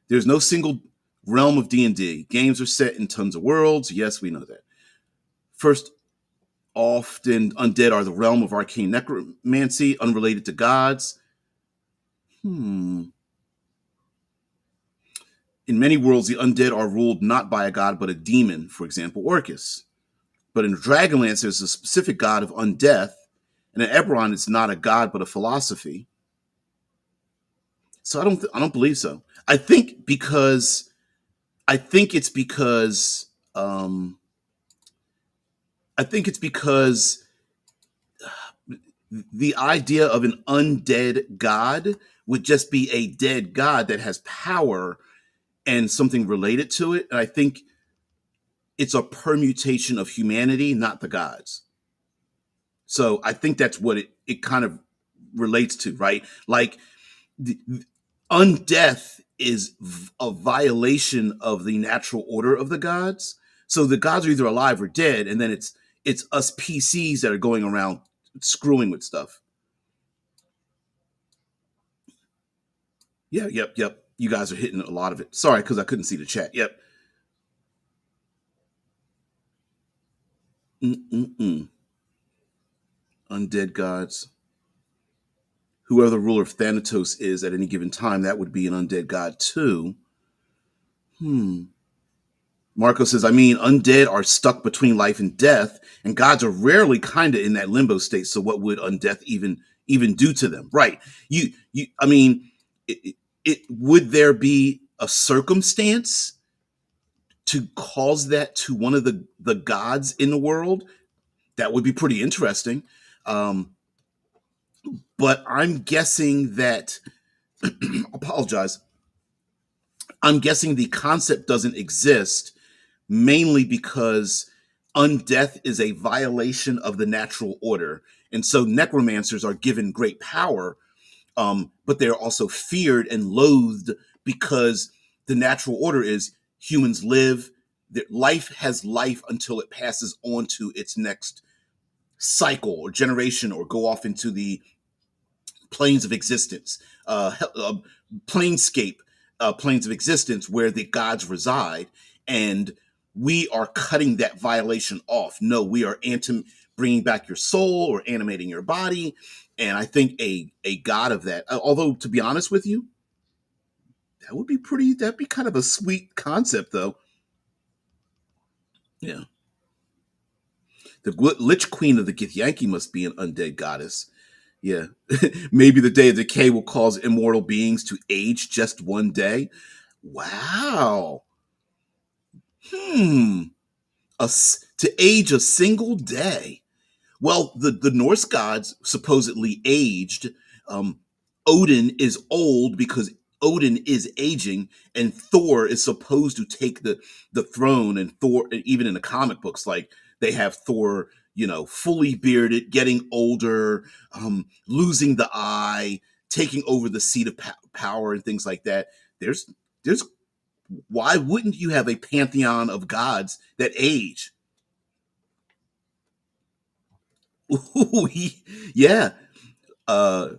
There's no single realm of D&D. Games are set in tons of worlds. Yes, we know that. First, often undead are the realm of arcane necromancy, unrelated to gods. Hmm. In many worlds, the undead are ruled not by a god but a demon, for example, Orcus. But in Dragonlance, there's a specific god of undeath, and in Eberron, it's not a god but a philosophy. So I don't believe so. I think because I think it's because um, I think it's because the idea of an undead god would just be a dead god that has power and something related to it. And I think it's a permutation of humanity, not the gods. So I think that's what it kind of relates to, right? Like the, undeath is a violation of the natural order of the gods. So the gods are either alive or dead, and then it's us PCs that are going around screwing with stuff. Yeah, yep, yep. You guys are hitting a lot of it. Sorry, because I couldn't see the chat. Yep. Mm-mm-mm. Undead gods. Whoever the ruler of Thanatos is at any given time, that would be an undead god too. Hmm. Marco says, I mean, undead are stuck between life and death, and gods are rarely kind of in that limbo state. So, what would undeath even do to them? Right? You. I mean, it would there be a circumstance to cause that to one of the gods in the world? That would be pretty interesting. Um, but I'm guessing that apologize. I'm guessing the concept doesn't exist mainly because undeath is a violation of the natural order. And so necromancers are given great power, but they're also feared and loathed because the natural order is humans live, that life has life until it passes on to its next cycle or generation or go off into the planes of existence, planescape, planes of existence where the gods reside, and we are cutting that violation off. No, we are bringing back your soul or animating your body, and I think a god of that. Although to be honest with you, that would be pretty. That'd be kind of a sweet concept, though. Yeah, the Lich Queen of the Githyanki must be an undead goddess. Yeah. Maybe the day of decay will cause immortal beings to age just one day. Wow. Hmm. To age a single day. Well, the Norse gods supposedly aged. Um, Odin is old because Odin is aging, and Thor is supposed to take the throne. And Thor, even in the comic books, like they have Thor, fully bearded, getting older, losing the eye, taking over the seat of power, and things like that. There's why wouldn't you have a pantheon of gods that age? Ooh, yeah, uh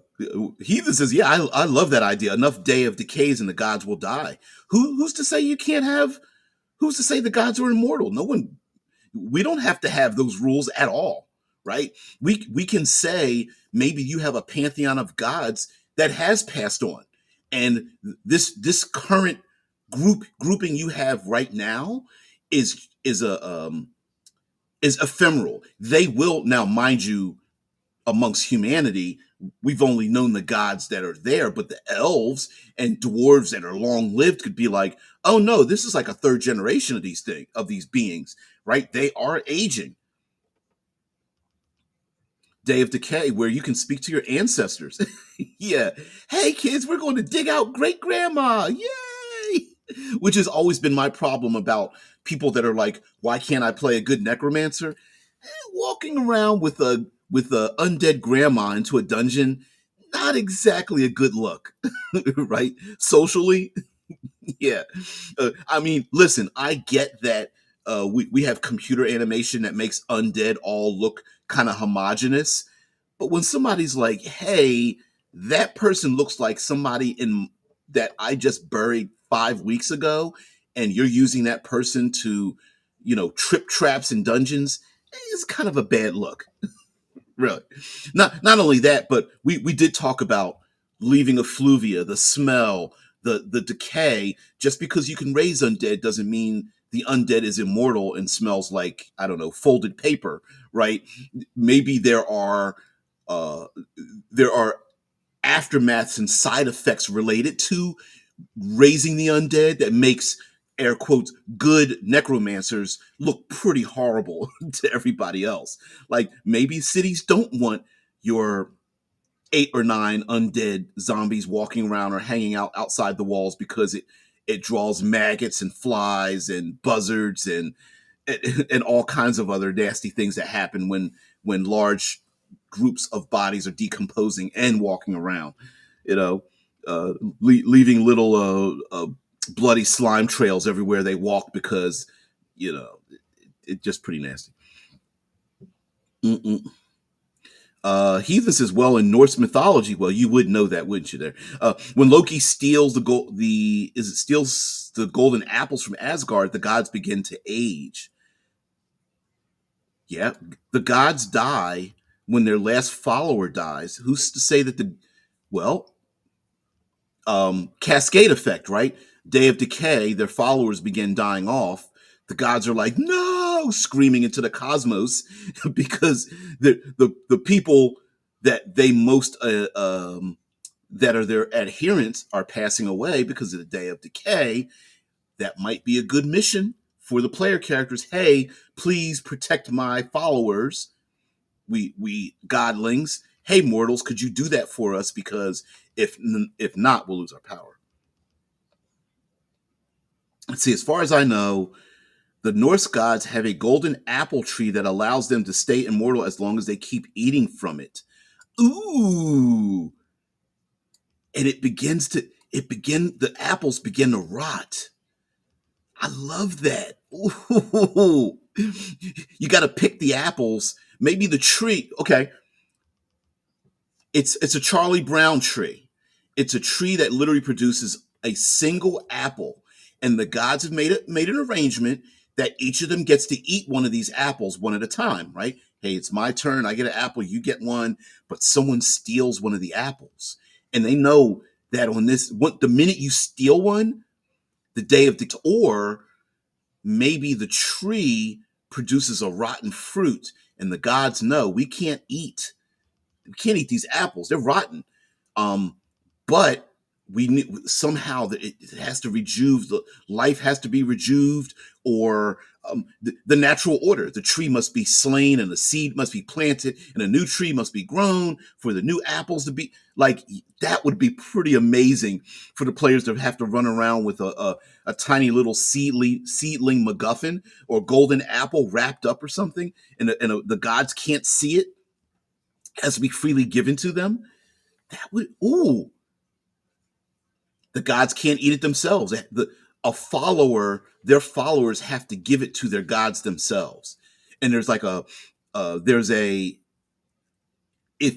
Heathen says, yeah, I love that idea. Enough day of decays and the gods will die. Who's to say you can't have who's to say the gods are immortal? No one. We don't have to have those rules at all, right? We can say maybe you have a pantheon of gods that has passed on, and this current grouping you have right now is ephemeral. They will now, mind you, amongst humanity, we've only known the gods that are there, but the elves and dwarves that are long lived could be like, oh no, this is like a third generation of these beings, right? They are aging. Day of Decay, where you can speak to your ancestors. Yeah. Hey kids, we're going to dig out great grandma. Yay! Which has always been my problem about people that are like, why can't I play a good necromancer? Walking around with a undead grandma into a dungeon, not exactly a good look, right? Socially, yeah. I mean, listen, I get that we have computer animation that makes undead all look kind of homogenous, but when somebody's like, "Hey, that person looks like somebody in that I just buried 5 weeks ago," and you're using that person to, trip traps in dungeons, it's kind of a bad look. Really. Not only that, but we did talk about leaving effluvia, the smell, the decay. Just because you can raise undead doesn't mean the undead is immortal and smells like, I don't know, folded paper, right? Maybe uh, there are aftermaths and side effects related to raising the undead that makes, air quotes, good necromancers look pretty horrible to everybody else. Like maybe cities don't want your 8 or 9 undead zombies walking around or hanging out outside the walls because it draws maggots and flies and buzzards and all kinds of other nasty things that happen when large groups of bodies are decomposing and walking around, you know, leaving little bloody slime trails everywhere they walk because, you know, it's just pretty nasty. Mm-mm. Heathens as well in Norse mythology. Well, you would know that, wouldn't you? There, when Loki steals steals the golden apples from Asgard, the gods begin to age. Yeah, the gods die when their last follower dies. Who's to say that well, cascade effect, right? Day of Decay, their followers begin dying off. The gods are like, no, screaming into the cosmos because the people that they most that are their adherents are passing away because of the Day of Decay. That might be a good mission for the player characters. Hey, please protect my followers. We godlings. Hey, mortals, could you do that for us? Because if not, we'll lose our power. Let's see. As far as I know, the Norse gods have a golden apple tree that allows them to stay immortal as long as they keep eating from it. Ooh, and the apples begin to rot. I love that. Ooh. You got to pick the apples. Maybe the tree. Okay, it's a Charlie Brown tree. It's a tree that literally produces a single apple, and the gods have made an arrangement that each of them gets to eat one of these apples one at a time. Right? Hey, it's my turn. I get an apple. You get one, but someone steals one of the apples, and they know that the minute you steal one, the day of the or maybe the tree produces a rotten fruit, and the gods know we can't eat these apples. They're rotten. Um, but we need somehow that it has to rejuve. The life has to be rejuved, or the natural order. The tree must be slain, and the seed must be planted, and a new tree must be grown for the new apples to be like. That would be pretty amazing for the players to have to run around with a tiny little seedling MacGuffin or golden apple wrapped up or something, and the gods can't see it, has to be freely given to them. That would the gods can't eat it themselves. Their followers have to give it to their gods themselves. And there's like there's a if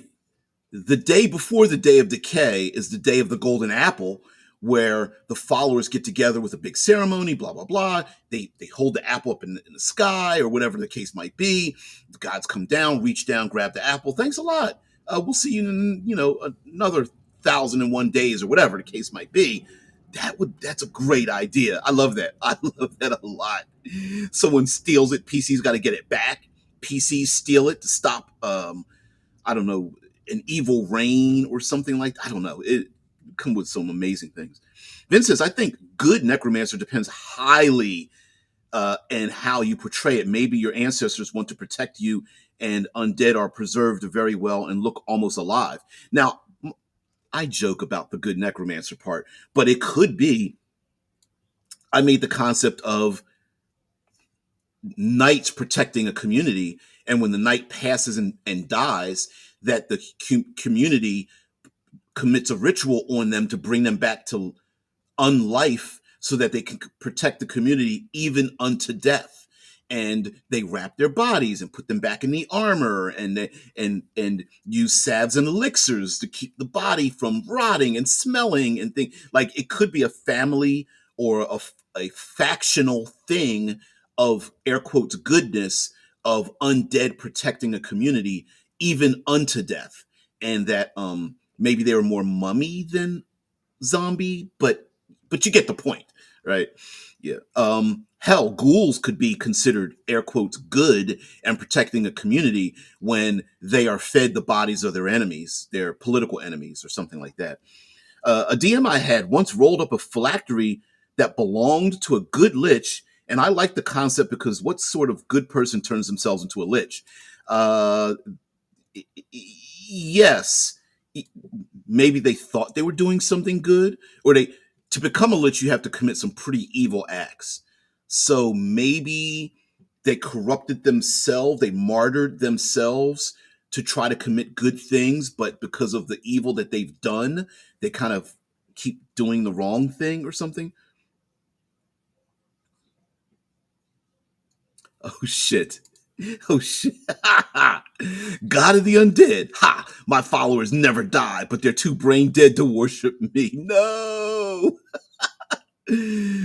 the day before the Day of Decay is the day of the golden apple, where the followers get together with a big ceremony, blah blah blah. They hold the apple up in the sky or whatever the case might be. The gods come down, reach down, grab the apple. Thanks a lot. We'll see you in another 1,001 days or whatever the case might be. That's a great idea. I love that. I love that a lot. Someone steals it. PC's got to get it back. PCs steal it to stop I don't know, an evil rain or something like that. I don't know. It come with some amazing things. Vince says, I think good necromancer depends highly and how you portray it. Maybe your ancestors want to protect you, and undead are preserved very well and look almost alive. Now, I joke about the good necromancer part, but it could be. I made the concept of knights protecting a community, and when the knight passes and dies, that the community commits a ritual on them to bring them back to unlife so that they can protect the community even unto death. And they wrap their bodies and put them back in the armor, and use salves and elixirs to keep the body from rotting and smelling and things. Like it could be a family or a factional thing of, air quotes, goodness, of undead protecting a community even unto death. And that maybe they were more mummy than zombie, but but you get the point, right? Yeah. Hell, ghouls could be considered air quotes good and protecting a community when they are fed the bodies of their enemies, their political enemies, or something like that. A DM I had once rolled up a phylactery that belonged to a good lich, and I like the concept because what sort of good person turns themselves into a lich? Uh, yes, maybe they thought they were doing something good, or they to become a lich you have to commit some pretty evil acts. So maybe they corrupted themselves, they martyred themselves to try to commit good things, but because of the evil that they've done, they kind of keep doing the wrong thing or something. Oh shit. Oh shit. God of the undead. Ha! My followers never die, but they're too brain dead to worship me. No!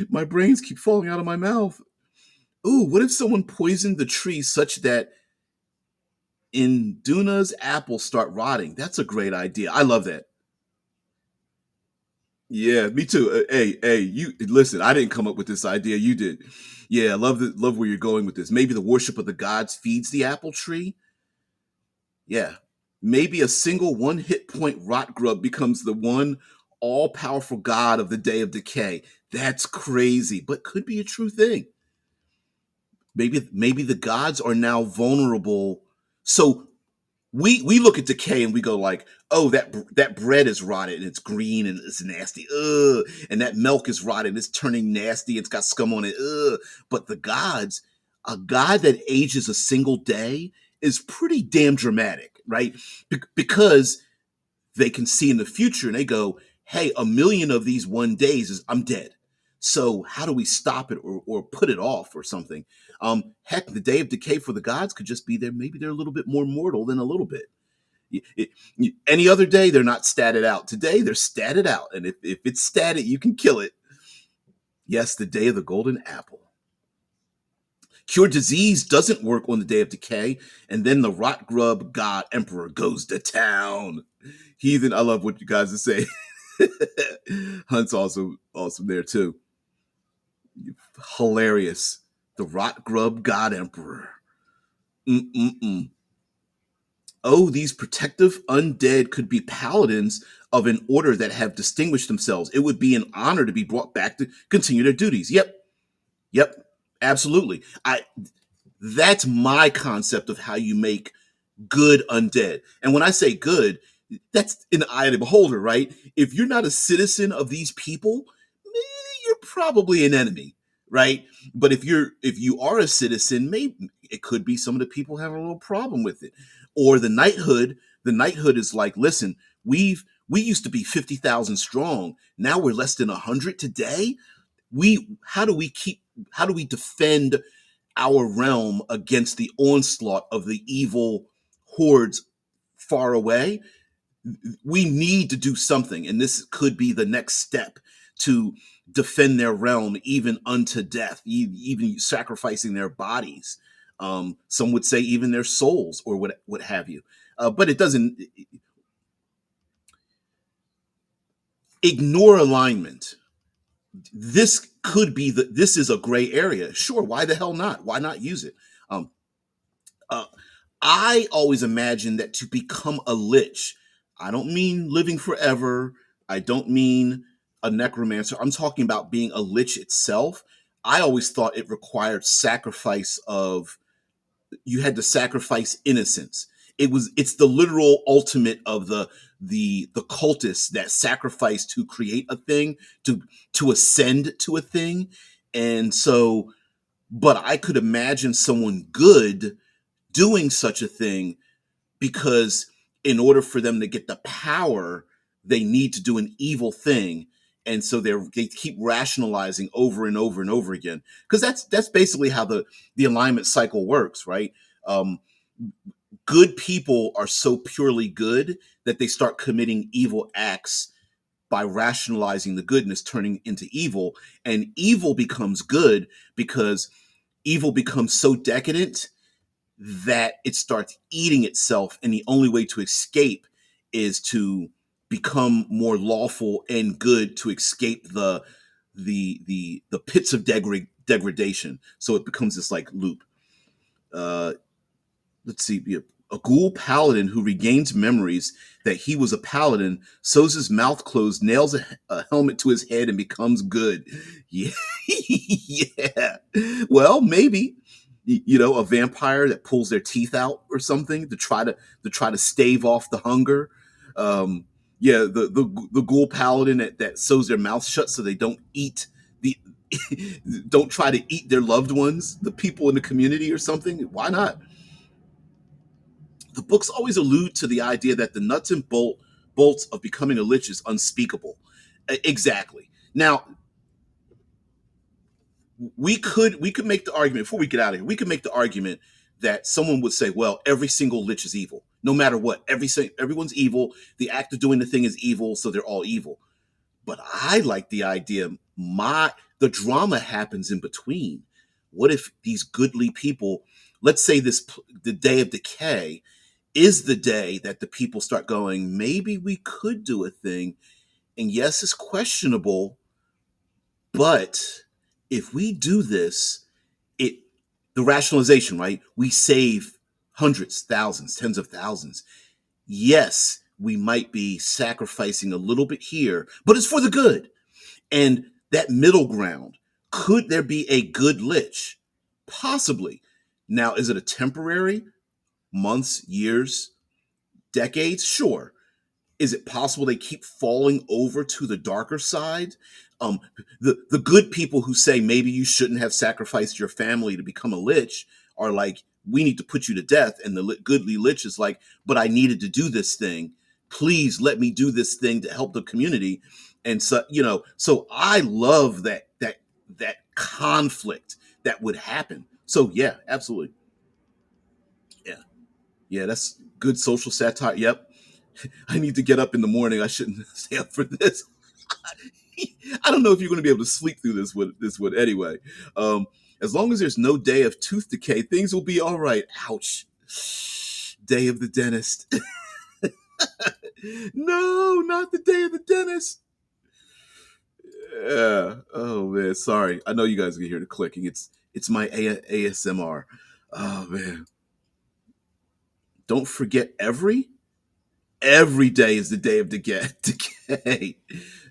My brains keep falling out of my mouth. Ooh, what if someone poisoned the tree such that Induna's apples start rotting? That's a great idea. I love that. Yeah, me too. Hey, you listen. I didn't come up with this idea. You did. Yeah, love where you're going with this. Maybe the worship of the gods feeds the apple tree. Yeah, maybe a single one hit point rot grub becomes the one all powerful god of the day of decay. That's crazy, but could be a true thing. Maybe the gods are now vulnerable. So we look at decay and we go like, oh, that bread is rotted and it's green and it's nasty. Ugh. And that milk is rotted and it's turning nasty. It's got scum on it. Ugh. But the gods, a god that ages a single day is pretty damn dramatic, right? Because they can see in the future and they go, hey, a million of these one days is I'm dead. So how do we stop it or put it off or something? Heck, the day of decay for the gods could just be there. Maybe they're a little bit more mortal than a little bit. Any other day, they're not statted out. Today, they're statted out. And if it's statted, you can kill it. Yes, the day of the golden apple. Cure disease doesn't work on the day of decay. And then the rot grub god emperor goes to town. Heathen, I love what you guys are saying. Hunt's also awesome there too. Hilarious. The rot grub god emperor. Mm-mm-mm. Oh, these protective undead could be paladins of an order that have distinguished themselves. It would be an honor to be brought back to continue their duties. Yep, absolutely. I That's my concept of how you make good undead. And when I say good, that's in the eye of the beholder, right? If you're not a citizen of these people, you're probably an enemy, right? But if you are a citizen, maybe it could be some of the people have a little problem with it. Or the knighthood is like, listen, we used to be 50,000 strong. Now we're less than 100 today. We how do we defend our realm against the onslaught of the evil hordes far away? We need to do something, and this could be the next step to defend their realm even unto death, even sacrificing their bodies. Some would say even their souls, or what have you. But it doesn't ignore alignment. This is a gray area. Sure, why the hell not? Why not use it? Um, uh, I always imagine that to become a lich, I don't mean living forever. I don't mean a necromancer. I'm talking about being a lich itself. I always thought it required sacrifice of you had to sacrifice innocence. It's the literal ultimate of the cultists that sacrifice to create a thing, to ascend to a thing. And so, but I could imagine someone good doing such a thing because in order for them to get the power, they need to do an evil thing. And so they keep rationalizing over and over and over again, because that's basically how the alignment cycle works, right? Um, Good people are so purely good that they start committing evil acts by rationalizing the goodness turning into evil, and evil becomes good because evil becomes so decadent that it starts eating itself, and the only way to escape is to become more lawful and good to escape the pits of degradation. So it becomes this like loop. Uh, let's see, a ghoul paladin who regains memories that he was a paladin, sews his mouth closed, nails a helmet to his head, and becomes good. Yeah, yeah. Well, maybe a vampire that pulls their teeth out or something to try to stave off the hunger. Um, yeah, the ghoul paladin that sews their mouth shut so they don't eat the don't try to eat their loved ones, the people in the community or something. Why not? The books always allude to the idea that the nuts and bolts of becoming a lich is unspeakable. Exactly. Now, we could make the argument before we get out of here. We could make the argument that someone would say, "Well, every single lich is evil, no matter what. Everyone's evil. The act of doing the thing is evil, so they're all evil." But I like the idea. The drama happens in between. What if these goodly people? Let's say the day of decay is the day that the people start going, maybe we could do a thing. And yes, it's questionable, but if we do this, it the rationalization, right? We save hundreds, thousands, tens of thousands. Yes, we might be sacrificing a little bit here, but it's for the good. And that middle ground, could there be a good lich? Possibly. Now, is it a temporary, months, years, decades? Sure. Is it possible they keep falling over to the darker side? The good people who say maybe you shouldn't have sacrificed your family to become a lich are like, we need to put you to death, and the goodly lich is like, but I needed to do this thing. Please let me do this thing to help the community. And so I love that conflict that would happen. So yeah, absolutely. Yeah, yeah, that's good social satire. Yep. I need to get up in the morning. I shouldn't stay up for this. I don't know if you're going to be able to sleep through this one anyway. Um, as long as there's no day of tooth decay, things will be all right. Ouch. Day of the dentist. No, not the day of the dentist. Yeah. Oh man, sorry. I know you guys can hear the clicking. It's my ASMR. Oh man. Don't forget every day is the day of decay.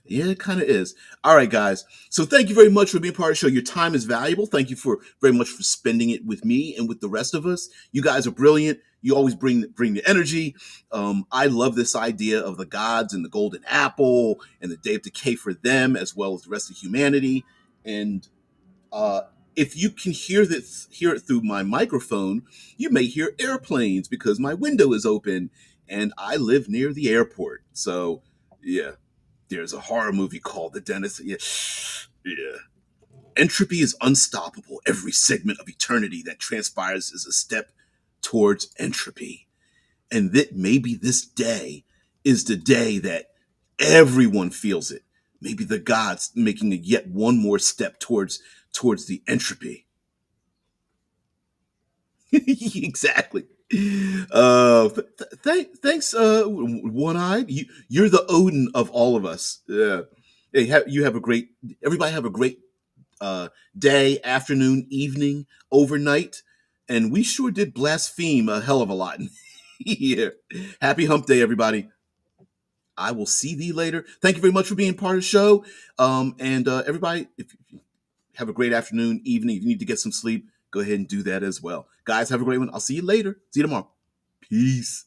Yeah, it kind of is. All right, guys. So thank you very much for being part of the show. Your time is valuable. Thank you for very much for spending it with me and with the rest of us. You guys are brilliant. You always bring the energy. I love this idea of the gods and the golden apple and the day of decay for them as well as the rest of humanity. And uh, if you can hear it through my microphone, you may hear airplanes because my window is open and I live near the airport. So, yeah, there's a horror movie called The Dentist. Yeah, yeah. Entropy is unstoppable. Every segment of eternity that transpires is a step towards entropy. And that maybe this day is the day that everyone feels it. Maybe the gods making a yet one more step towards the entropy. Exactly. Thanks, one eyed. You're the Odin of all of us. Yeah. Hey, you have a great. Everybody have a great day, afternoon, evening, overnight, and we sure did blaspheme a hell of a lot. Yeah. Happy Hump Day, everybody. I will see thee later. Thank you very much for being part of the show. And everybody, if you have a great afternoon, evening, if you need to get some sleep, go ahead and do that as well. Guys, have a great one. I'll see you later. See you tomorrow. Peace.